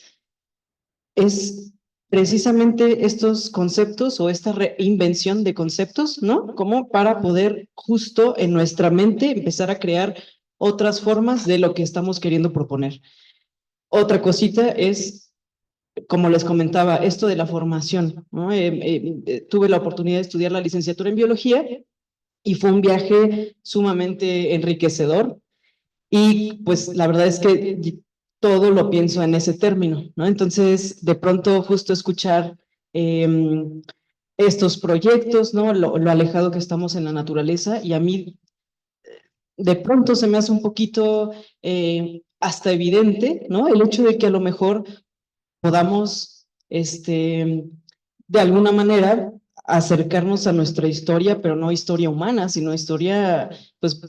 es precisamente estos conceptos o esta reinvención de conceptos, ¿no? Como para poder justo en nuestra mente empezar a crear otras formas de lo que estamos queriendo proponer. Otra cosita es, como les comentaba, esto de la formación, ¿no? Tuve la oportunidad de estudiar la licenciatura en biología y fue un viaje sumamente enriquecedor y pues la verdad es que todo lo pienso en ese término, ¿no? Entonces, de pronto justo escuchar estos proyectos, ¿no? Lo alejado que estamos en la naturaleza y a mí de pronto se me hace un poquito hasta evidente, ¿no? El hecho de que a lo mejor podamos, de alguna manera, acercarnos a nuestra historia, pero no historia humana, sino historia, pues,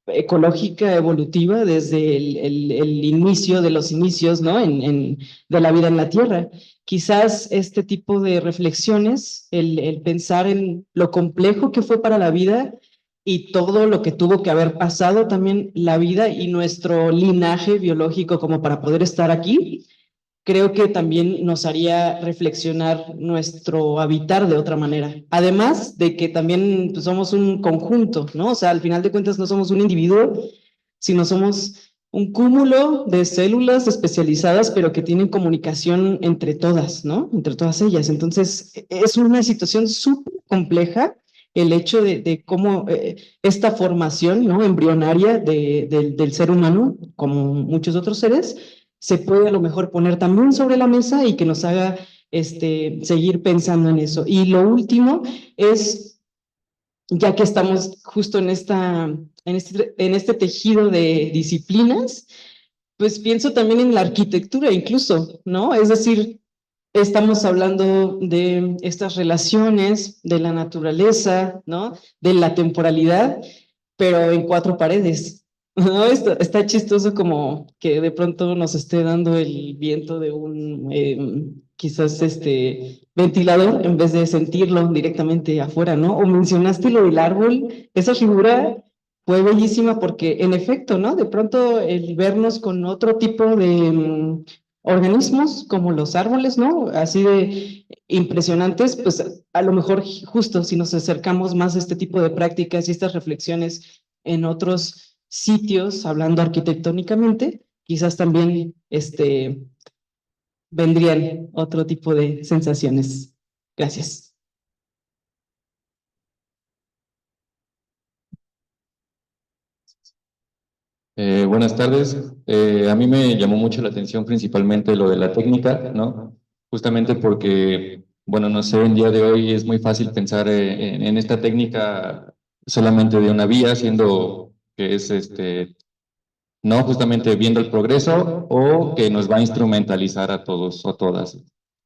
ecológica, evolutiva, desde el inicio de los inicios, ¿no? De la vida en la Tierra. Quizás este tipo de reflexiones, el pensar en lo complejo que fue para la vida y todo lo que tuvo que haber pasado también la vida y nuestro linaje biológico como para poder estar aquí, creo que también nos haría reflexionar nuestro habitar de otra manera. Además de que también pues, somos un conjunto, ¿no? O sea, al final de cuentas no somos un individuo, sino somos un cúmulo de células especializadas, pero que tienen comunicación entre todas, ¿no? Entre todas ellas. Entonces, es una situación súper compleja el hecho de cómo esta formación, ¿no? Embrionaria del ser humano, como muchos otros seres, se puede a lo mejor poner también sobre la mesa y que nos haga seguir pensando en eso. Y lo último es, ya que estamos justo en este tejido de disciplinas, pues pienso también en la arquitectura incluso, ¿no? Es decir, estamos hablando de estas relaciones, de la naturaleza, ¿no? De la temporalidad, pero en cuatro paredes. No, está chistoso como que de pronto nos esté dando el viento de un quizás ventilador en vez de sentirlo directamente afuera, ¿no? O mencionaste lo del árbol, esa figura fue bellísima porque en efecto, ¿no? De pronto el vernos con otro tipo de organismos como los árboles, ¿no? Así de impresionantes, pues a lo mejor justo si nos acercamos más a este tipo de prácticas y estas reflexiones en otros sitios, hablando arquitectónicamente, quizás también vendrían otro tipo de sensaciones. Gracias. Buenas tardes. A mí me llamó mucho la atención principalmente lo de la técnica, ¿no? Justamente porque, bueno, no sé, en día de hoy es muy fácil pensar en esta técnica solamente de una vía, siendo que es no justamente viendo el progreso o que nos va a instrumentalizar a todos o todas.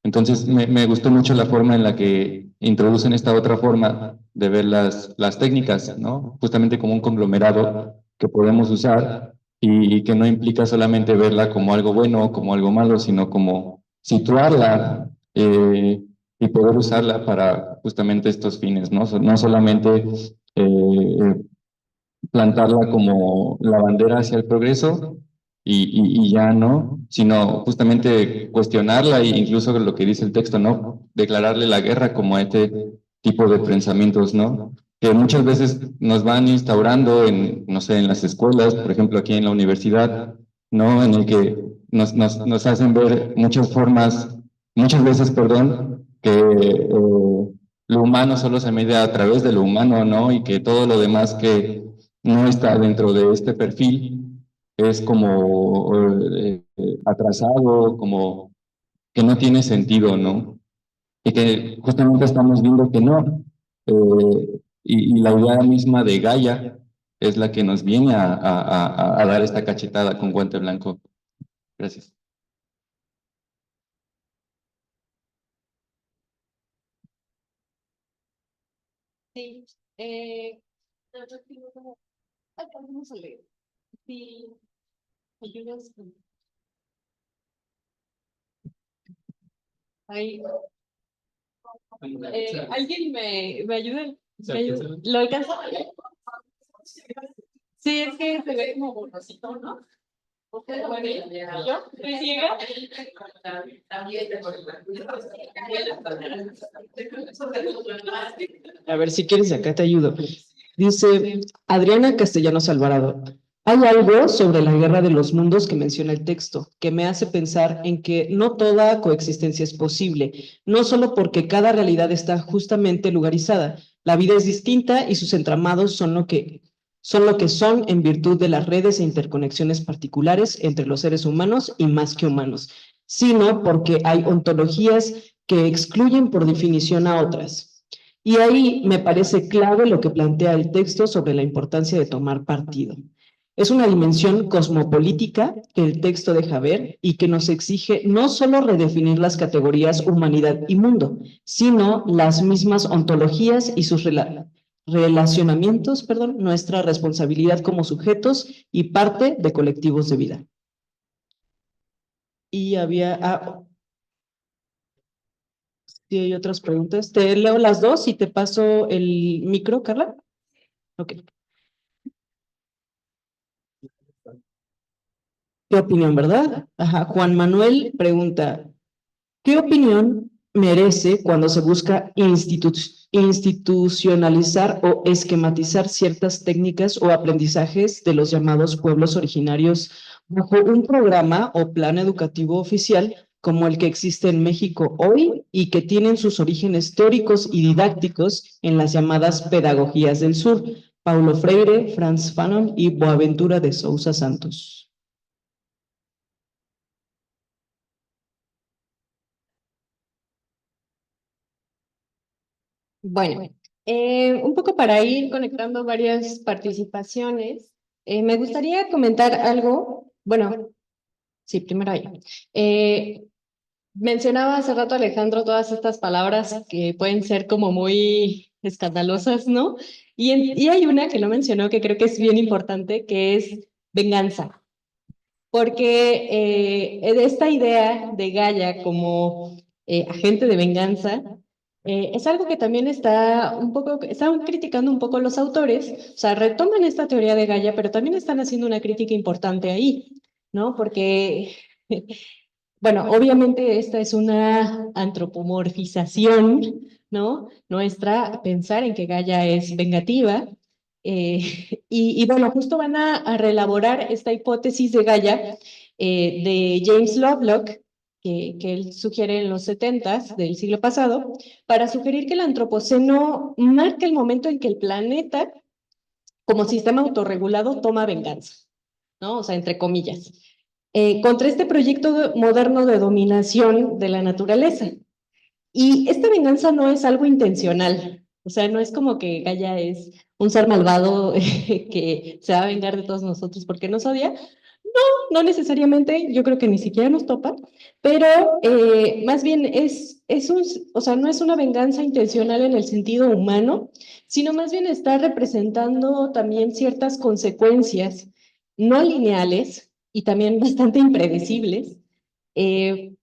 Entonces, me gustó mucho la forma en la que introducen esta otra forma de ver las técnicas, ¿no? Justamente como un conglomerado que podemos usar y que no implica solamente verla como algo bueno o como algo malo, sino como situarla y poder usarla para justamente estos fines, ¿no? No solamente plantarla como la bandera hacia el progreso y ya no, sino justamente cuestionarla e incluso lo que dice el texto, ¿no? Declararle la guerra como a este tipo de pensamientos, ¿no? Que muchas veces nos van instaurando en, no sé, en las escuelas, por ejemplo, aquí en la universidad, ¿no? En el que nos hacen ver muchas veces, perdón, que lo humano solo se mide a través de lo humano, ¿no? Y que todo lo demás que no está dentro de este perfil es como atrasado, como que no tiene sentido, ¿no? Y que justamente estamos viendo que no. Y la idea misma de Gaia es la que nos viene a dar esta cachetada con guante blanco. Gracias. Sí, vamos a leer. Sí, ayudas. Ahí. ¿Alguien me ayuda? ¿Lo alcanza? Sí, es que se ve como borrosito, ¿no? ¿Usted lo ve? ¿Yo? ¿Estoy ciega? A ver, si quieres, acá te ayudo. Dice Adriana Castellanos Alvarado. Hay algo sobre la guerra de los mundos que menciona el texto, que me hace pensar en que no toda coexistencia es posible, no solo porque cada realidad está justamente lugarizada. La vida es distinta y sus entramados son lo que son en virtud de las redes e interconexiones particulares entre los seres humanos y más que humanos, sino porque hay ontologías que excluyen por definición a otras. Y ahí me parece clave lo que plantea el texto sobre la importancia de tomar partido. Es una dimensión cosmopolítica que el texto deja ver y que nos exige no solo redefinir las categorías humanidad y mundo, sino las mismas ontologías y sus relacionamientos, nuestra responsabilidad como sujetos y parte de colectivos de vida. Y había... si hay otras preguntas, te leo las dos y te paso el micro, Carla. Ok. ¿Qué opinión, verdad? Ajá. Juan Manuel pregunta, ¿qué opinión merece cuando se busca institucionalizar o esquematizar ciertas técnicas o aprendizajes de los llamados pueblos originarios bajo un programa o plan educativo oficial como el que existe en México hoy y que tienen sus orígenes teóricos y didácticos en las llamadas pedagogías del sur? Paulo Freire, Franz Fanon y Boaventura de Sousa Santos. Bueno, un poco para ir conectando varias participaciones, me gustaría comentar algo, bueno, sí, primero ahí. Mencionaba hace rato Alejandro todas estas palabras que pueden ser como muy escandalosas, ¿no? Y hay una que no mencionó que creo que es bien importante, que es venganza. Porque esta idea de Gaia como agente de venganza es algo que también están criticando un poco los autores, o sea, retoman esta teoría de Gaia, pero también están haciendo una crítica importante ahí, ¿no? Porque, bueno, obviamente esta es una antropomorfización, ¿no? Nuestra, pensar en que Gaia es vengativa, y bueno, justo van a reelaborar esta hipótesis de Gaia de James Lovelock, que él sugiere en los 70s del siglo pasado, para sugerir que el antropoceno marca el momento en que el planeta, como sistema autorregulado, toma venganza, ¿no? O sea, entre comillas, contra este proyecto moderno de dominación de la naturaleza. Y esta venganza no es algo intencional, o sea, no es como que Gaia es un ser malvado que se va a vengar de todos nosotros porque nos odia. No, no necesariamente, yo creo que ni siquiera nos topa, pero más bien o sea, no es una venganza intencional en el sentido humano, sino más bien está representando también ciertas consecuencias no lineales y también bastante impredecibles de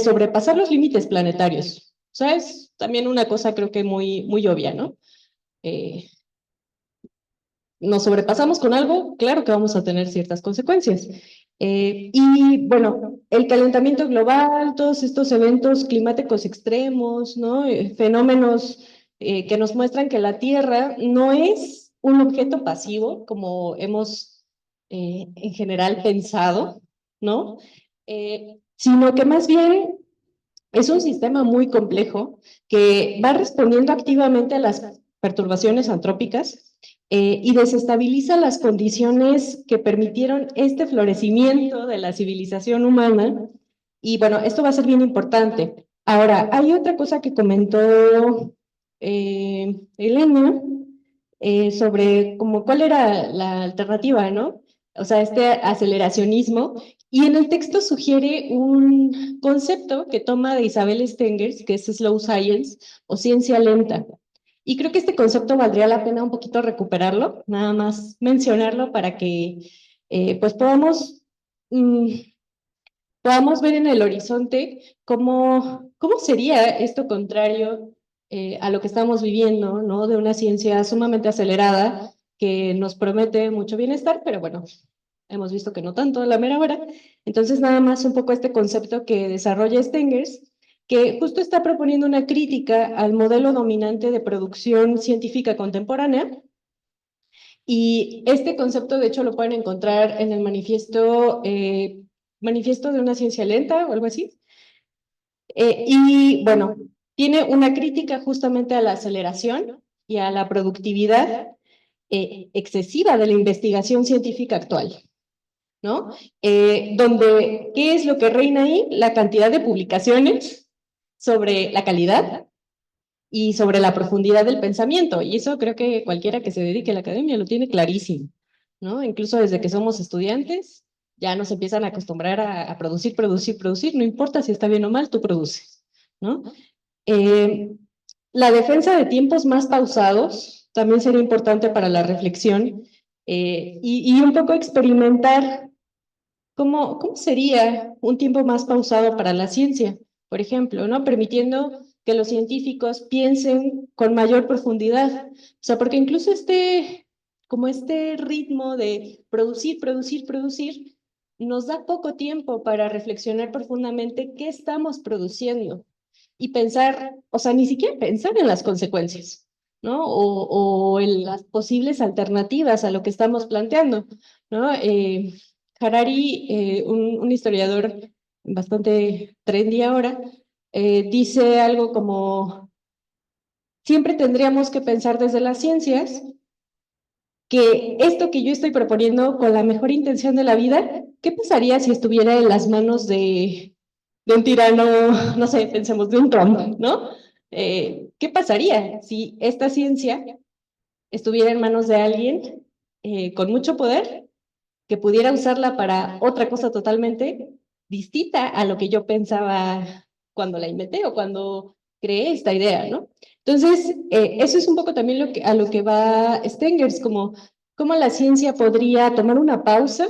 sobrepasar los límites planetarios. O sea, es también una cosa creo que muy obvia, ¿no? Nos sobrepasamos con algo, claro que vamos a tener ciertas consecuencias. Y bueno, el calentamiento global, todos estos eventos climáticos extremos, ¿no? Fenómenos que nos muestran que la Tierra no es un objeto pasivo, como hemos en general pensado, ¿no? sino que más bien es un sistema muy complejo que va respondiendo activamente a las perturbaciones antrópicas y desestabiliza las condiciones que permitieron este florecimiento de la civilización humana. Y bueno, esto va a ser bien importante. Ahora, hay otra cosa que comentó Elena sobre como cuál era la alternativa, ¿no? O sea, este aceleracionismo. Y en el texto sugiere un concepto que toma de Isabel Stengers, que es slow science o ciencia lenta. Y creo que este concepto valdría la pena un poquito recuperarlo, nada más mencionarlo para que pues podamos ver en el horizonte cómo sería esto contrario a lo que estamos viviendo, ¿no? De una ciencia sumamente acelerada que nos promete mucho bienestar, pero bueno, hemos visto que no tanto a la mera hora. Entonces, nada más un poco este concepto que desarrolla Stengers, que justo está proponiendo una crítica al modelo dominante de producción científica contemporánea. Y este concepto, de hecho, lo pueden encontrar en el manifiesto de una ciencia lenta o algo así. Y bueno, tiene una crítica justamente a la aceleración y a la productividad excesiva de la investigación científica actual, ¿no? Donde, ¿qué es lo que reina ahí? La cantidad de publicaciones sobre la calidad y sobre la profundidad del pensamiento. Y eso creo que cualquiera que se dedique a la academia lo tiene clarísimo, ¿no? Incluso desde que somos estudiantes, ya nos empiezan a acostumbrar a producir, no importa si está bien o mal, tú produces, ¿no? La defensa de tiempos más pausados también sería importante para la reflexión y un poco experimentar cómo sería un tiempo más pausado para la ciencia, por ejemplo, ¿no? Permitiendo que los científicos piensen con mayor profundidad. O sea, porque incluso como este ritmo de producir, nos da poco tiempo para reflexionar profundamente qué estamos produciendo y pensar, o sea, ni siquiera pensar en las consecuencias, ¿no? O en las posibles alternativas a lo que estamos planteando, ¿no? Harari, un historiador bastante trendy ahora, dice algo como, siempre tendríamos que pensar desde las ciencias que esto que yo estoy proponiendo con la mejor intención de la vida, ¿qué pasaría si estuviera en las manos de un tirano, no sé, pensemos de un Trump, ¿no? ¿Qué pasaría si esta ciencia estuviera en manos de alguien con mucho poder que pudiera usarla para otra cosa totalmente distinta a lo que yo pensaba cuando la inventé o cuando creé esta idea, ¿no? Entonces, eso es un poco también a lo que va Stengers, como cómo la ciencia podría tomar una pausa,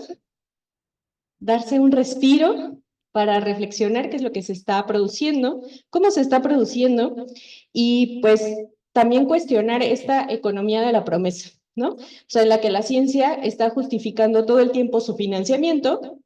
darse un respiro para reflexionar qué es lo que se está produciendo, cómo se está produciendo, y pues también cuestionar esta economía de la promesa, ¿no? O sea, en la que la ciencia está justificando todo el tiempo su financiamiento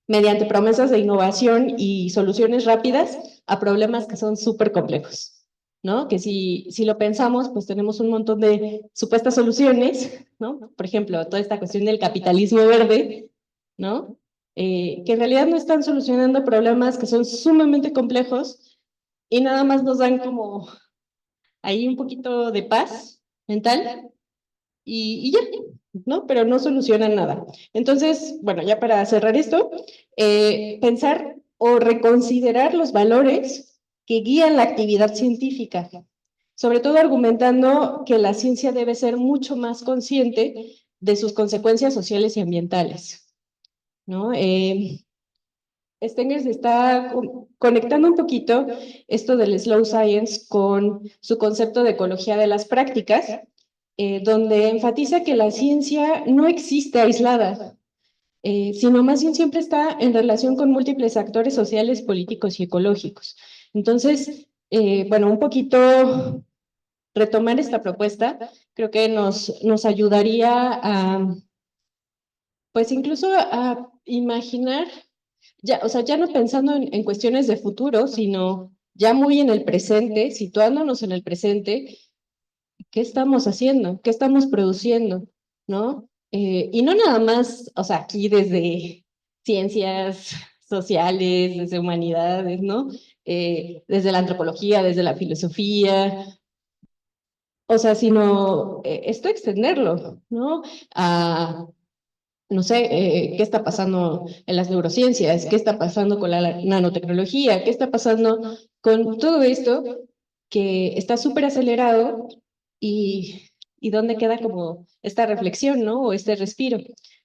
mediante promesas de innovación y soluciones rápidas a problemas que son súper complejos, ¿no? Que si lo pensamos, pues tenemos un montón de supuestas soluciones, ¿no? Por ejemplo, toda esta cuestión del capitalismo verde, ¿no? Que en realidad no están solucionando problemas que son sumamente complejos y nada más nos dan como ahí un poquito de paz mental y ya, ¿no? Pero no solucionan nada. Entonces, bueno, ya para cerrar esto, pensar o reconsiderar los valores que guían la actividad científica, sobre todo argumentando que la ciencia debe ser mucho más consciente de sus consecuencias sociales y ambientales, ¿no? Stengers está conectando un poquito esto del slow science con su concepto de ecología de las prácticas, donde enfatiza que la ciencia no existe aislada, sino más bien siempre está en relación con múltiples actores sociales, políticos y ecológicos. Entonces, bueno, un poquito retomar esta propuesta creo que nos ayudaría pues incluso a imaginar, ya, o sea, ya no pensando en cuestiones de futuro, sino ya muy en el presente, situándonos en el presente, ¿qué estamos haciendo? ¿Qué estamos produciendo? ¿No? Y no nada más, o sea, aquí desde ciencias sociales, desde humanidades, ¿no? Desde la antropología, desde la filosofía. O sea, sino esto extenderlo, ¿no? A, no sé, qué está pasando en las neurociencias, qué está pasando con la nanotecnología, qué está pasando con todo esto que está súper acelerado y dónde queda como esta reflexión, ¿no? O este respiro.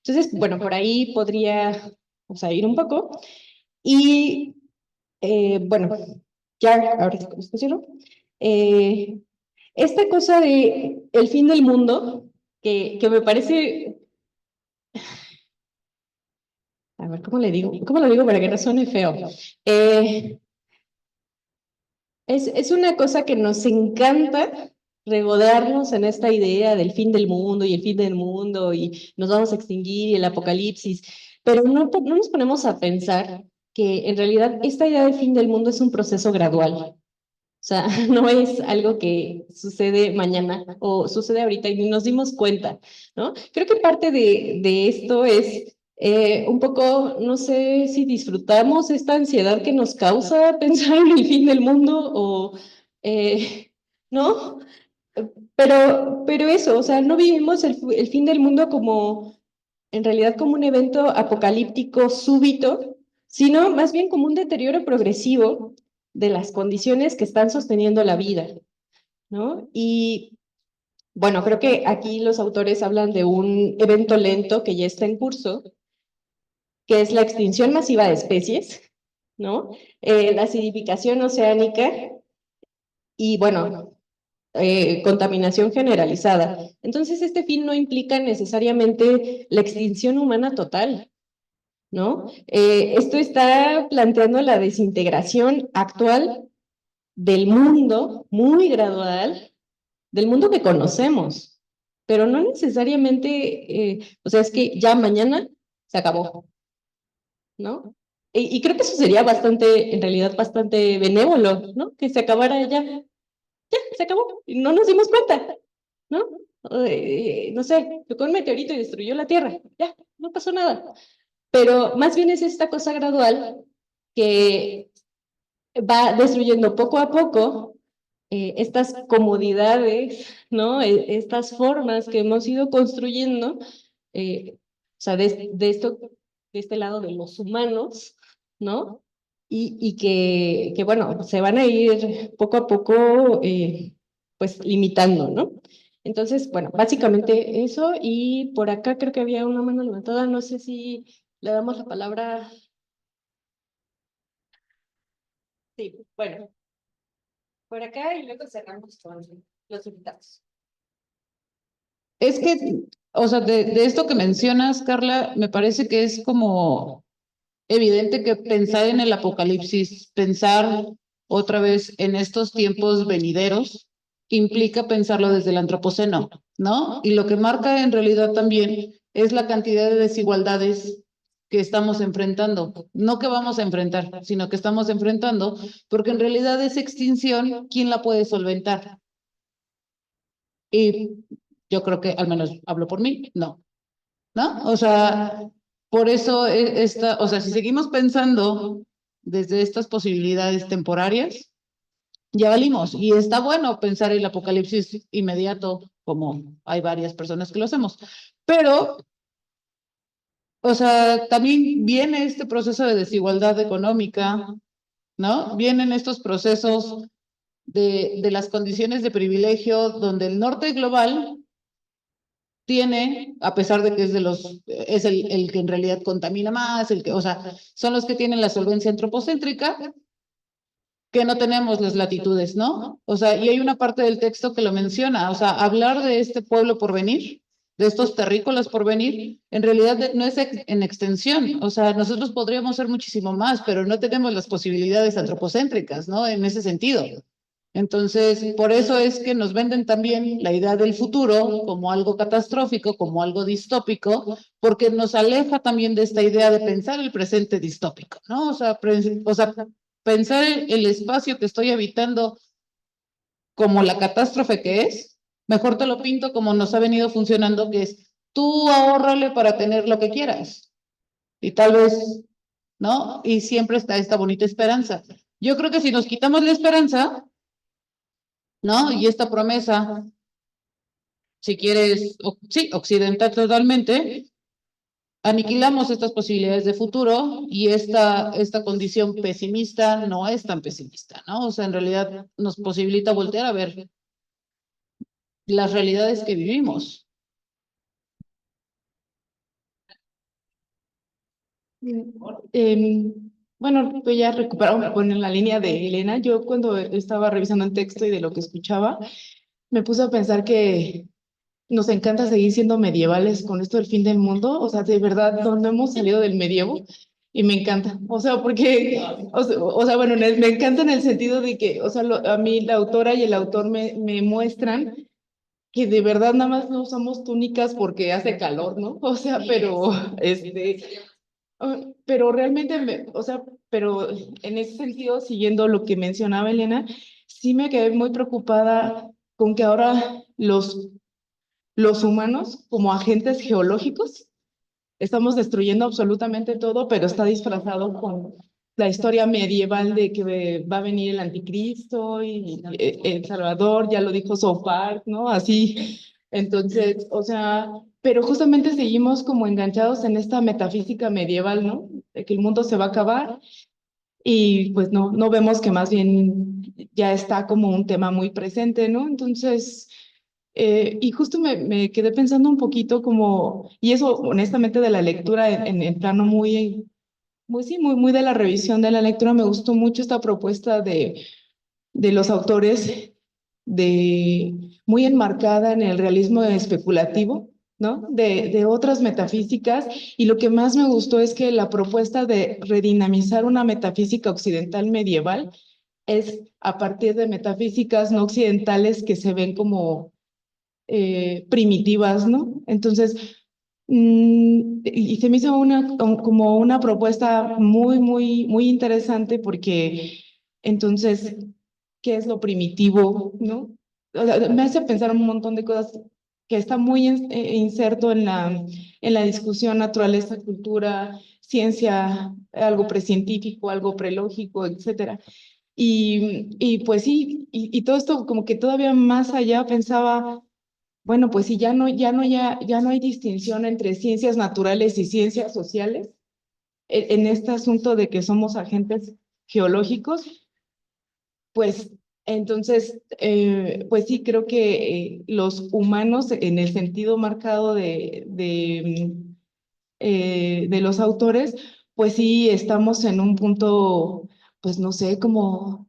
Entonces, bueno, por ahí podría, o sea, ir un poco. Y, bueno, ya, ahora sí, con esto cierro. Esta cosa de el fin del mundo, que me parece, a ver, ¿cómo lo digo para que no suene feo? Es una cosa que nos encanta regodearnos en esta idea del fin del mundo y el fin del mundo y nos vamos a extinguir y el apocalipsis, pero no nos ponemos a pensar que en realidad esta idea del fin del mundo es un proceso gradual. O sea, no es algo que sucede mañana o sucede ahorita y ni nos dimos cuenta, ¿no? Creo que parte de esto es un poco, no sé si disfrutamos esta ansiedad que nos causa pensar en el fin del mundo o, ¿no? Pero eso, o sea, no vivimos el fin del mundo como, en realidad como un evento apocalíptico súbito, sino más bien como un deterioro progresivo de las condiciones que están sosteniendo la vida, ¿no? Y bueno, creo que aquí los autores hablan de un evento lento que ya está en curso, que es la extinción masiva de especies, ¿no? La acidificación oceánica y, bueno, contaminación generalizada. Entonces, este fin no implica necesariamente la extinción humana total, ¿no? Esto está planteando la desintegración actual del mundo, muy gradual, del mundo que conocemos, pero no necesariamente, o sea, es que ya mañana se acabó, ¿no? Y creo que eso sería bastante, en realidad, bastante benévolo, ¿no? Que se acabara ya se acabó, y no nos dimos cuenta, ¿no? No sé, tocó un meteorito y destruyó la Tierra, ya, no pasó nada. Pero más bien es esta cosa gradual que va destruyendo poco a poco estas comodidades, ¿no? Estas formas que hemos ido construyendo, o sea, de esto, de este lado de los humanos, ¿no? Y que, bueno, se van a ir poco a poco, pues, limitando, ¿no? Entonces, bueno, básicamente eso, y por acá creo que había una mano levantada, no sé si le damos la palabra. Sí, bueno, por acá y luego cerramos con los invitados. Es que, o sea, de esto que mencionas, Carla, me parece que es como evidente que pensar en el apocalipsis, pensar otra vez en estos tiempos venideros, implica pensarlo desde el antropoceno, ¿no? Y lo que marca en realidad también es la cantidad de desigualdades que estamos enfrentando, no que vamos a enfrentar, sino que estamos enfrentando, porque en realidad esa extinción, ¿quién la puede solventar? Y yo creo que, al menos hablo por mí, no, ¿no? O sea, por eso esta, o sea, si seguimos pensando desde estas posibilidades temporarias, ya valimos. Y está bueno pensar el apocalipsis inmediato, como hay varias personas que lo hacemos. Pero, o sea, también viene este proceso de desigualdad económica, ¿no? Vienen estos procesos de las condiciones de privilegio donde el norte global tiene, a pesar de que es de los, es el que en realidad contamina más, el que, o sea, son los que tienen la solvencia antropocéntrica, que no tenemos las latitudes, ¿no? O sea, y hay una parte del texto que lo menciona, o sea, hablar de este pueblo por venir, de estos terrícolas por venir, en realidad no es en extensión, o sea, nosotros podríamos ser muchísimo más, pero no tenemos las posibilidades antropocéntricas, ¿no? En ese sentido. Entonces, por eso es que nos venden también la idea del futuro como algo catastrófico, como algo distópico, porque nos aleja también de esta idea de pensar el presente distópico, ¿no? O sea, pensar el espacio que estoy habitando como la catástrofe que es, mejor te lo pinto como nos ha venido funcionando, que es tú ahórrale para tener lo que quieras. Y tal vez ¿no? Y siempre está esta bonita esperanza. Yo creo que si nos quitamos la esperanza, ¿no? Y esta promesa, si quieres, sí, occidental totalmente, aniquilamos estas posibilidades de futuro y esta condición pesimista no es tan pesimista, ¿no? O sea, en realidad nos posibilita voltear a ver las realidades que vivimos. Bueno, pues ya recuperamos en la línea de Elena. Yo cuando estaba revisando el texto y de lo que escuchaba, me puse a pensar que nos encanta seguir siendo medievales con esto del fin del mundo. O sea, de verdad, no hemos salido del medievo y me encanta. O sea, porque, bueno, me encanta en el sentido de que, o sea, a mí la autora y el autor me muestran que de verdad nada más no usamos túnicas porque hace calor, ¿no? O sea, pero realmente, o sea, pero en ese sentido, siguiendo lo que mencionaba Elena, sí me quedé muy preocupada con que ahora los humanos, como agentes geológicos, estamos destruyendo absolutamente todo, pero está disfrazado con la historia medieval de que va a venir el anticristo y El Salvador, ya lo dijo South Park, ¿no? Así. Entonces, o sea, pero justamente seguimos como enganchados en esta metafísica medieval, ¿no? De que el mundo se va a acabar y pues no vemos que más bien ya está como un tema muy presente, ¿no? Entonces, y justo me quedé pensando un poquito como, y eso honestamente de la lectura en el plano muy de la revisión de la lectura, me gustó mucho esta propuesta de los autores muy enmarcada en el realismo especulativo, ¿no? De otras metafísicas, y lo que más me gustó es que la propuesta de redinamizar una metafísica occidental medieval es a partir de metafísicas no occidentales que se ven como primitivas, ¿no? Entonces, y se me hizo como una propuesta muy interesante porque entonces, ¿qué es lo primitivo, no? O sea, me hace pensar un montón de cosas que está muy inserto en la discusión naturaleza, cultura, ciencia, algo precientífico, algo prelógico, etcétera. Y pues sí, y todo esto como que todavía más allá pensaba, bueno, pues si ya no hay distinción entre ciencias naturales y ciencias sociales en este asunto de que somos agentes geológicos, pues entonces, pues sí, creo que los humanos, en el sentido marcado de los autores, pues sí estamos en un punto, pues no sé, como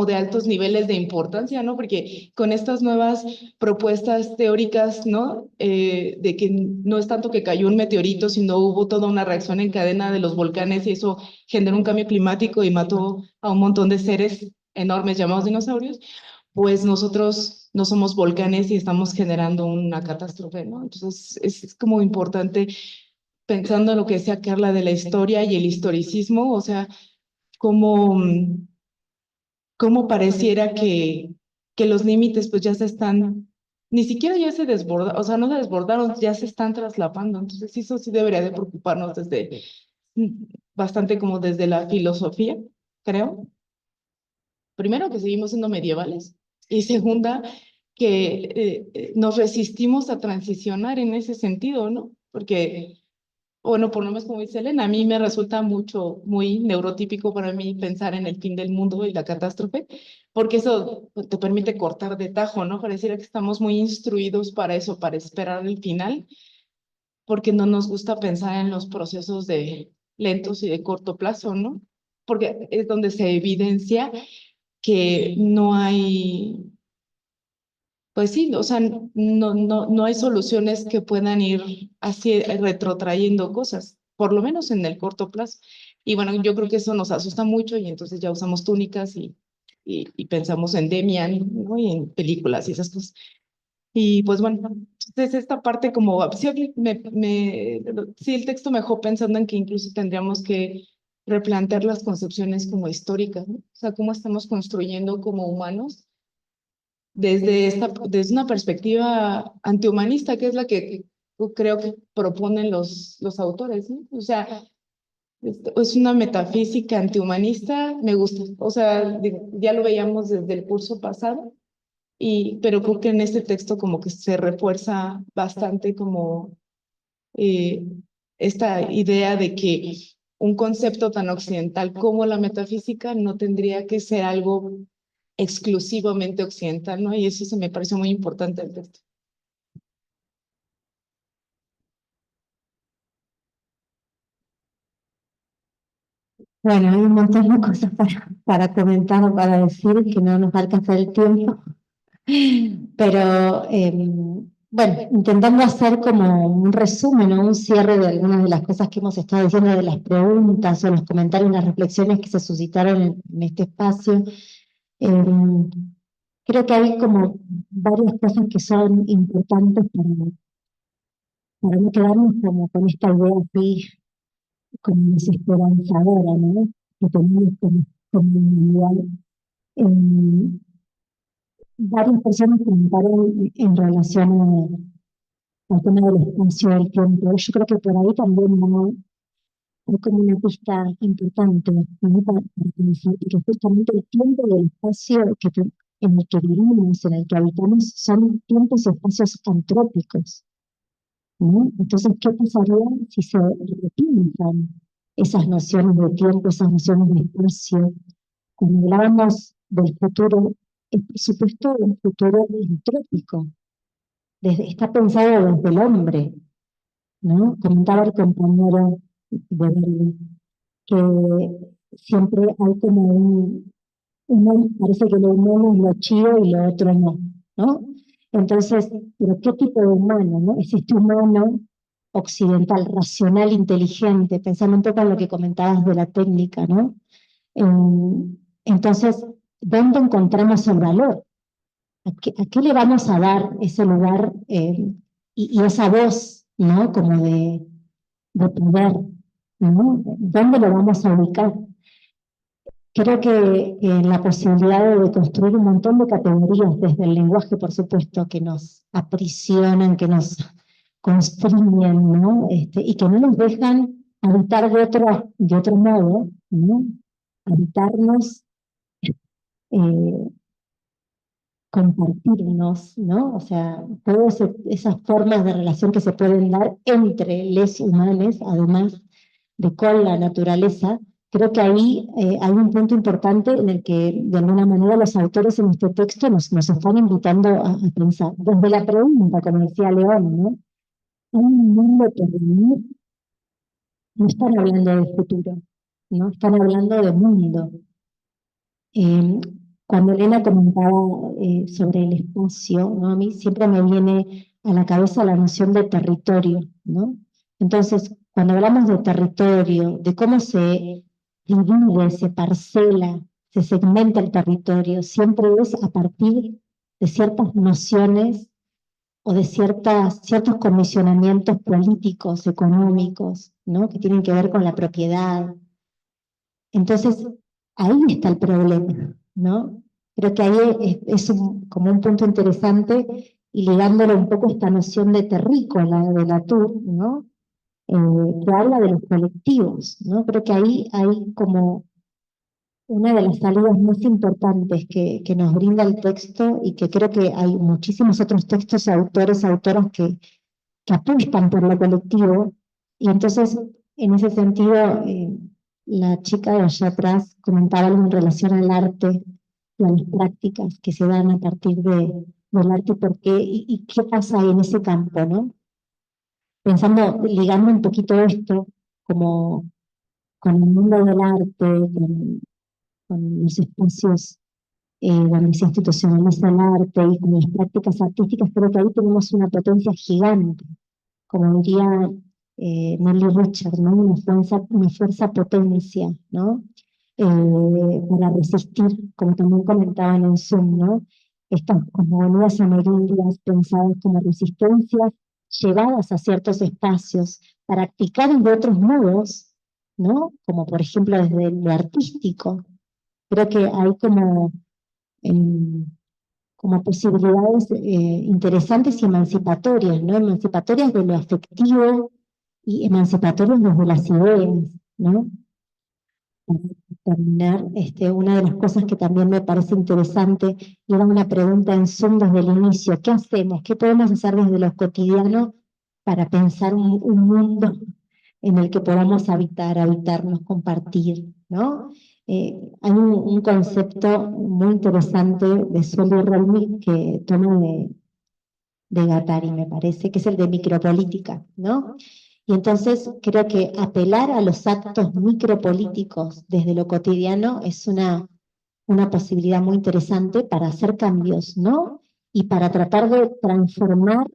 de altos niveles de importancia, ¿no? Porque con estas nuevas propuestas teóricas, ¿no? De que no es tanto que cayó un meteorito, sino hubo toda una reacción en cadena de los volcanes y eso generó un cambio climático y mató a un montón de seres enormes llamados dinosaurios, pues nosotros no somos volcanes y estamos generando una catástrofe, ¿no? Entonces es como importante, pensando en lo que decía Carla de la historia y el historicismo, o sea, como cómo pareciera que los límites pues ya se están, ni siquiera ya se desbordaron, o sea, no se desbordaron, ya se están traslapando. Entonces eso sí debería de preocuparnos bastante como desde la filosofía, creo. Primero, que seguimos siendo medievales y segunda, que nos resistimos a transicionar en ese sentido, ¿no? Porque bueno, por lo menos como dice Elena, a mí me resulta muy neurotípico para mí pensar en el fin del mundo y la catástrofe, porque eso te permite cortar de tajo, ¿no? Pareciera que estamos muy instruidos para eso, para esperar el final, porque no nos gusta pensar en los procesos de lentos y de corto plazo, ¿no? Porque es donde se evidencia que no hay, pues sí, o sea, no hay soluciones que puedan ir así retrotrayendo cosas, por lo menos en el corto plazo. Y bueno, yo creo que eso nos asusta mucho y entonces ya usamos túnicas y pensamos en Demian, ¿no? Y en películas y esas cosas. Y pues bueno, entonces esta parte como, sí, el texto me dejó pensando en que incluso tendríamos que replantear las concepciones como históricas, ¿no? O sea, cómo estamos construyendo como humanos desde una perspectiva antihumanista, que es la que creo que proponen los autores, ¿no? O sea, Es una metafísica antihumanista, me gusta. O sea, ya lo veíamos desde el curso pasado, pero creo que en este texto como que se refuerza bastante como esta idea de que un concepto tan occidental como la metafísica no tendría que ser algo exclusivamente occidental, ¿no? Y eso se me pareció muy importante el texto. Bueno, hay un montón de cosas para comentar o para decir que no nos va a alcanzar el tiempo, pero bueno, intentando hacer como un resumen o un cierre de algunas de las cosas que hemos estado diciendo, de las preguntas o los comentarios, las reflexiones que se suscitaron en este espacio. Creo que hay como varias cosas que son importantes para no quedarnos como con esta idea así como desesperanzadora, ¿no? Que tenemos como humanidad. Varias personas comentaron en relación al tema del espacio y del tiempo. Yo creo que por ahí también hay como una pista importante, ¿no? Para pensar que justamente el tiempo y el espacio en el que vivimos, en el que habitamos, son tiempos y espacios antrópicos, ¿no? Entonces, ¿qué pasaría si se repintan esas nociones de tiempo, esas nociones de espacio? Cuando hablábamos del futuro, es por supuesto un futuro antrópico, está pensado desde el hombre, ¿no? Comentaba el compañero de Berlín que siempre hay como parece que lo humano es lo chido y lo otro no, ¿no? Entonces, ¿pero qué tipo de humano, no? Es este humano occidental, racional, inteligente, pensando un poco en lo que comentabas de la técnica, ¿no? Entonces, ¿dónde encontramos el valor? ¿A qué le vamos a dar ese lugar y esa voz, ¿no? Como de poder, ¿no? ¿Dónde lo vamos a ubicar? Creo que la posibilidad de construir un montón de categorías desde el lenguaje, por supuesto, que nos aprisionan, que nos constriñen, ¿no? Y que no nos dejan habitar de otro modo, ¿no? Habitarnos, compartirnos, ¿no? O sea, todas esas formas de relación que se pueden dar entre les humanos, además de con la naturaleza. Creo que ahí hay un punto importante en el que, de alguna manera, los autores en este texto nos están invitando a pensar. Desde la pregunta, como decía León, ¿no? ¿Hay un mundo por venir? No están hablando de futuro, ¿no? Están hablando de mundo. Cuando Elena comentaba sobre el espacio, ¿no? A mí siempre me viene a la cabeza la noción de territorio, ¿no? Entonces, cuando hablamos de territorio, de cómo se divide, se parcela, se segmenta el territorio, siempre es a partir de ciertas nociones o de ciertos condicionamientos políticos, económicos, ¿no? Que tienen que ver con la propiedad. Entonces, ahí está el problema, ¿no? Creo que ahí es como un punto interesante, y ligándolo un poco a esta noción de terrícola de Latour, ¿no? Que habla de los colectivos, ¿no? Creo que ahí hay como una de las salidas más importantes que nos brinda el texto, y que creo que hay muchísimos otros textos, autores, autoras que apuestan por lo colectivo, y entonces, en ese sentido, la chica de allá atrás comentaba algo en relación al arte y a las prácticas que se dan a partir del arte, por qué y qué pasa ahí en ese campo, ¿no? Pensando, ligando un poquito esto como con el mundo del arte, con los espacios donde se institucionaliza el arte y con las prácticas artísticas, creo que ahí tenemos una potencia gigante, como diría Nelly Richard, ¿no? Una fuerza potencia, ¿no? Para resistir, como también comentaban en Zoom, ¿no? Estas cosmogonías ameríndias pensadas como resistencias, llevadas a ciertos espacios, practicadas de otros modos, ¿no? Como por ejemplo desde lo artístico. Creo que hay como posibilidades interesantes y emancipatorias, ¿no? Emancipatorias de lo afectivo y emancipatorias desde las ideas, ¿no? Para terminar, una de las cosas que también me parece interesante, y era una pregunta en Zoom desde el inicio, ¿qué hacemos? ¿Qué podemos hacer desde lo cotidiano para pensar un mundo en el que podamos habitarnos, compartir, ¿no? Hay un concepto muy interesante de Soli Relmi que toma de Guattari, me parece, que es el de micropolítica, ¿no? Y entonces creo que apelar a los actos micropolíticos desde lo cotidiano es una posibilidad muy interesante para hacer cambios, ¿no? Y para tratar de transformar,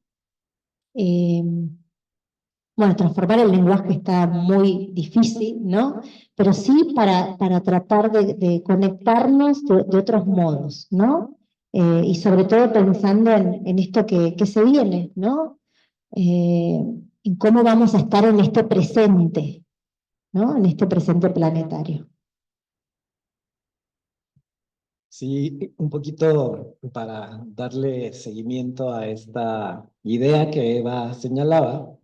bueno, transformar el lenguaje está muy difícil, ¿no? Pero sí para tratar de conectarnos de otros modos, ¿no? Y sobre todo pensando en esto que se viene, ¿no? En cómo vamos a estar en este presente, ¿no? En este presente planetario. Sí, un poquito para darle seguimiento a esta idea que Eva señalaba,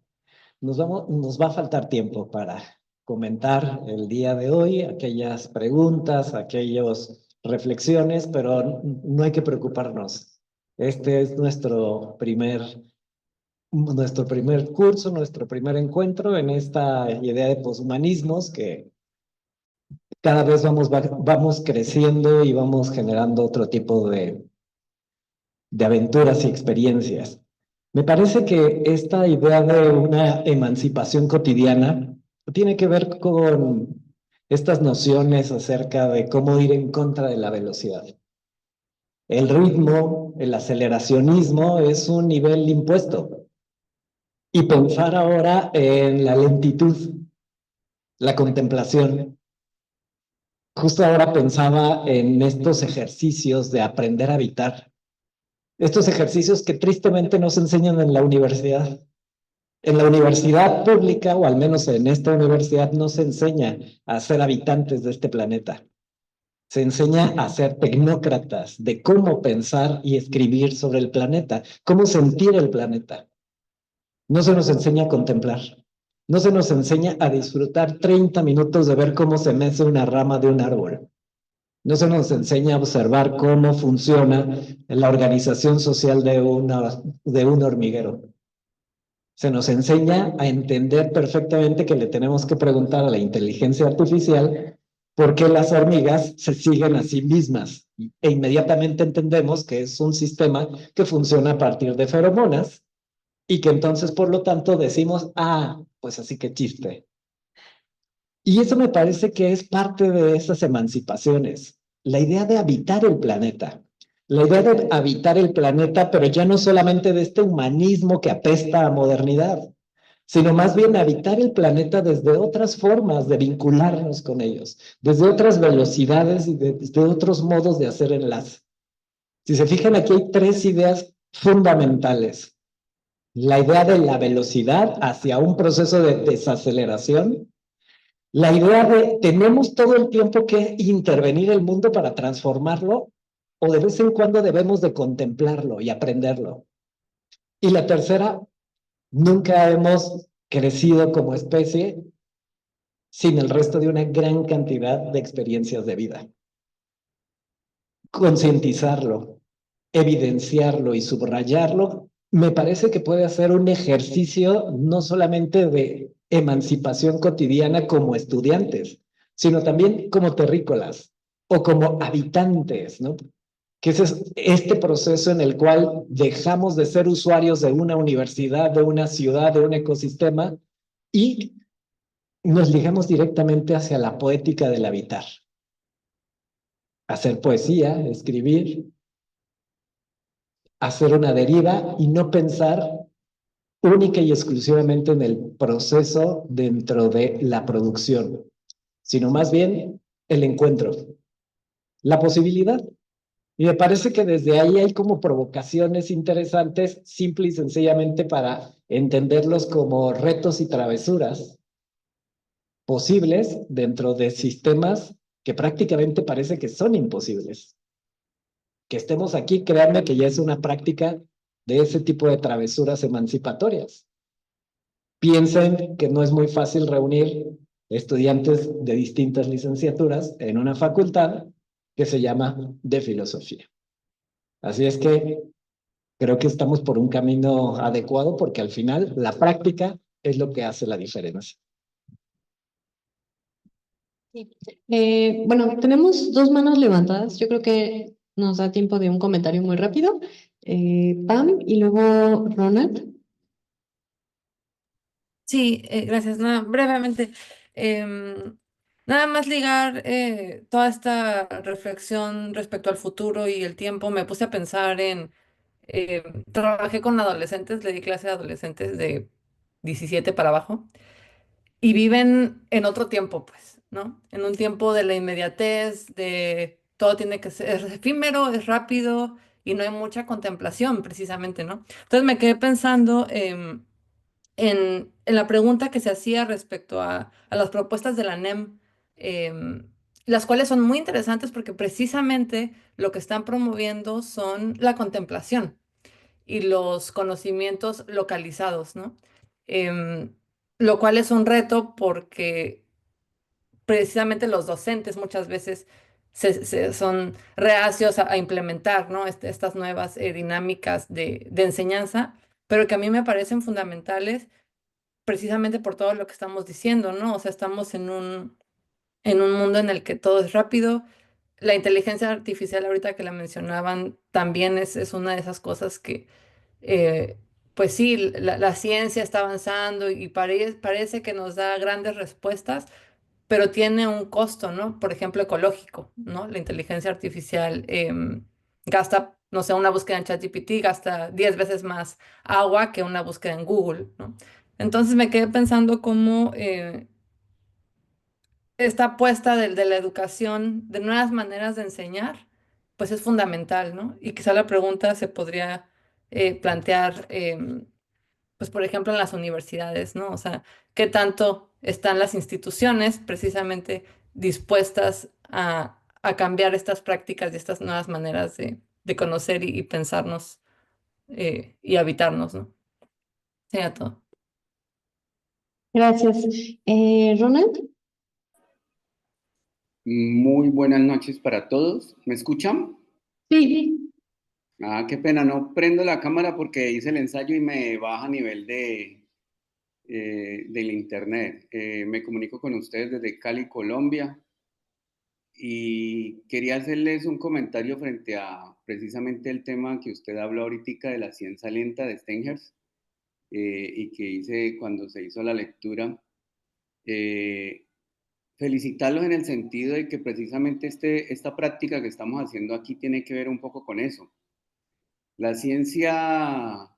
nos va a faltar tiempo para comentar el día de hoy aquellas preguntas, aquellas reflexiones, pero no hay que preocuparnos. Este es nuestro primer curso, nuestro primer encuentro en esta idea de poshumanismos que cada vez vamos creciendo y vamos generando otro tipo de aventuras y experiencias. Me parece que esta idea de una emancipación cotidiana tiene que ver con estas nociones acerca de cómo ir en contra de la velocidad. El ritmo, el aceleracionismo es un nivel impuesto. Y pensar ahora en la lentitud, la contemplación. Justo ahora pensaba en estos ejercicios de aprender a habitar. Estos ejercicios que tristemente no se enseñan en la universidad. En la universidad pública, o al menos en esta universidad, no se enseña a ser habitantes de este planeta. Se enseña a ser tecnócratas de cómo pensar y escribir sobre el planeta, cómo sentir el planeta. No se nos enseña a contemplar. No se nos enseña a disfrutar 30 minutos de ver cómo se mece una rama de un árbol. No se nos enseña a observar cómo funciona la organización social de un hormiguero. Se nos enseña a entender perfectamente que le tenemos que preguntar a la inteligencia artificial por qué las hormigas se siguen a sí mismas. E inmediatamente entendemos que es un sistema que funciona a partir de feromonas y que entonces, por lo tanto, decimos, pues así que chiste. Y eso me parece que es parte de esas emancipaciones. La idea de habitar el planeta. La idea de habitar el planeta, pero ya no solamente de este humanismo que apesta a modernidad, sino más bien habitar el planeta desde otras formas de vincularnos con ellos, desde otras velocidades y desde otros modos de hacer enlace. Si se fijan, aquí hay 3 ideas fundamentales. La idea de la velocidad hacia un proceso de desaceleración. La idea de tenemos todo el tiempo que intervenir el mundo para transformarlo o de vez en cuando debemos de contemplarlo y aprenderlo. Y la tercera, nunca hemos crecido como especie sin el resto de una gran cantidad de experiencias de vida. Concientizarlo, evidenciarlo y subrayarlo, me parece que puede hacer un ejercicio no solamente de emancipación cotidiana como estudiantes, sino también como terrícolas o como habitantes, ¿no? Que es este proceso en el cual dejamos de ser usuarios de una universidad, de una ciudad, de un ecosistema y nos ligamos directamente hacia la poética del habitar. Hacer poesía, escribir, hacer una deriva y no pensar única y exclusivamente en el proceso dentro de la producción, sino más bien el encuentro, la posibilidad. Y me parece que desde ahí hay como provocaciones interesantes, simple y sencillamente para entenderlos como retos y travesuras posibles dentro de sistemas que prácticamente parece que son imposibles. Que estemos aquí, créanme que ya es una práctica de ese tipo de travesuras emancipatorias. Piensen que no es muy fácil reunir estudiantes de distintas licenciaturas en una facultad que se llama de filosofía. Así es que creo que estamos por un camino adecuado porque al final la práctica es lo que hace la diferencia. Bueno, tenemos dos manos levantadas. Yo creo que nos da tiempo de un comentario muy rápido. Pam y luego Ronald. Sí, gracias. Brevemente, nada más ligar toda esta reflexión respecto al futuro y el tiempo. Me puse a pensar trabajé con adolescentes, le di clase a adolescentes de 17 para abajo y viven en otro tiempo, pues, ¿no? En un tiempo de la inmediatez, de todo tiene que ser, es efímero, es rápido y no hay mucha contemplación, precisamente, ¿no? Entonces me quedé pensando en la pregunta que se hacía respecto a las propuestas de la NEM, las cuales son muy interesantes porque precisamente lo que están promoviendo son la contemplación y los conocimientos localizados, ¿no? Em, lo cual es un reto porque precisamente los docentes muchas veces son reacios a implementar, ¿no? Estas nuevas dinámicas de enseñanza, pero que a mí me parecen fundamentales precisamente por todo lo que estamos diciendo, ¿no? O sea, estamos en un mundo en el que todo es rápido. La inteligencia artificial, ahorita que la mencionaban, también es una de esas cosas que, eh, pues sí, la ciencia está avanzando y parece que nos da grandes respuestas, pero tiene un costo, ¿no? Por ejemplo, ecológico, ¿no? La inteligencia artificial gasta, no sé, una búsqueda en ChatGPT gasta 10 veces más agua que una búsqueda en Google, ¿no? Entonces me quedé pensando cómo esta apuesta de la educación, de nuevas maneras de enseñar, pues es fundamental, ¿no? Y quizá la pregunta se podría plantear, pues por ejemplo, en las universidades, ¿no? O sea, ¿qué tanto están las instituciones precisamente dispuestas a cambiar estas prácticas y estas nuevas maneras de conocer y pensarnos y habitarnos, ¿no? Sería todo. Gracias. Ronald. Muy buenas noches para todos. ¿Me escuchan? Sí. Ah, qué pena, no prendo la cámara porque hice el ensayo y me baja a nivel del internet. Me comunico con ustedes desde Cali, Colombia, y quería hacerles un comentario frente a precisamente el tema que usted habló ahorita de la ciencia lenta de Steinhers, y que hice cuando se hizo la lectura. Felicitarlos en el sentido de que precisamente esta práctica que estamos haciendo aquí tiene que ver un poco con eso. La ciencia,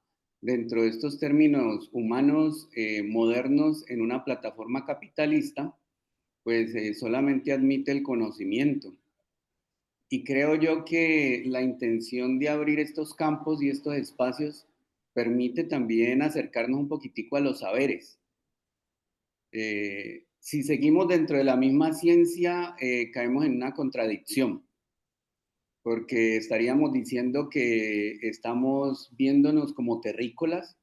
dentro de estos términos humanos modernos en una plataforma capitalista, pues solamente admite el conocimiento. Y creo yo que la intención de abrir estos campos y estos espacios permite también acercarnos un poquitico a los saberes. Si seguimos dentro de la misma ciencia, caemos en una contradicción, porque estaríamos diciendo que estamos viéndonos como terrícolas,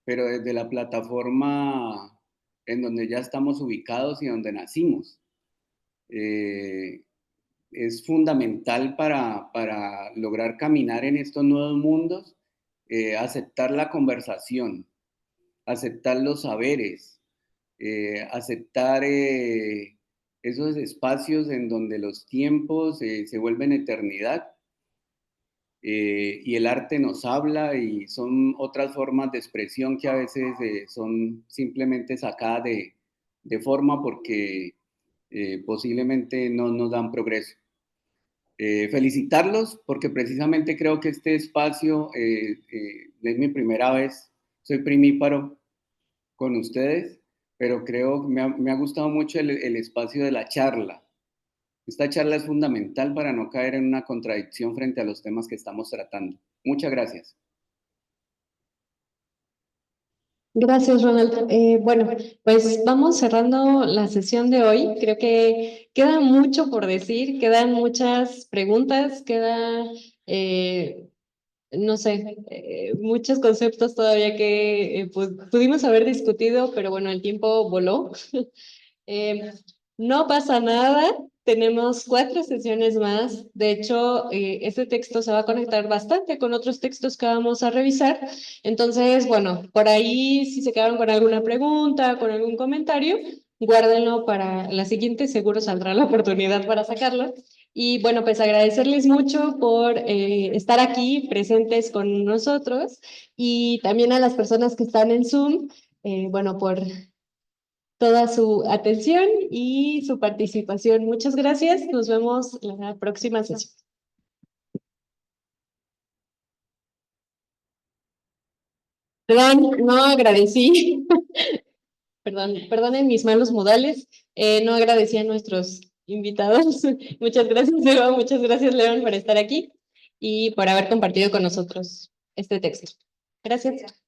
pero desde la plataforma en donde ya estamos ubicados y donde nacimos. Es fundamental para lograr caminar en estos nuevos mundos, aceptar la conversación, aceptar los saberes, aceptar esos espacios en donde los tiempos se vuelven eternidad, y el arte nos habla y son otras formas de expresión que a veces son simplemente sacadas de forma porque posiblemente no nos dan progreso. Felicitarlos porque precisamente creo que este espacio es mi primera vez, soy primíparo con ustedes, pero creo que me ha gustado mucho el espacio de la charla. Esta charla es fundamental para no caer en una contradicción frente a los temas que estamos tratando. Muchas gracias. Gracias, Ronald. Bueno, pues vamos cerrando la sesión de hoy. Creo que queda mucho por decir, quedan muchas preguntas, no sé, muchos conceptos todavía que pues, pudimos haber discutido, pero bueno, el tiempo voló. No pasa nada, tenemos 4 sesiones más. De hecho, este texto se va a conectar bastante con otros textos que vamos a revisar. Entonces, bueno, por ahí si se quedaron con alguna pregunta, con algún comentario, guárdenlo para la siguiente, seguro saldrá la oportunidad para sacarlo. Y bueno, pues agradecerles mucho por estar aquí presentes con nosotros y también a las personas que están en Zoom, bueno, por toda su atención y su participación. Muchas gracias. Nos vemos en la próxima sesión. Perdón, no agradecí. Perdonen mis malos modales. No agradecí a nuestros invitados. Muchas gracias, Eva. Muchas gracias, León, por estar aquí y por haber compartido con nosotros este texto. Gracias.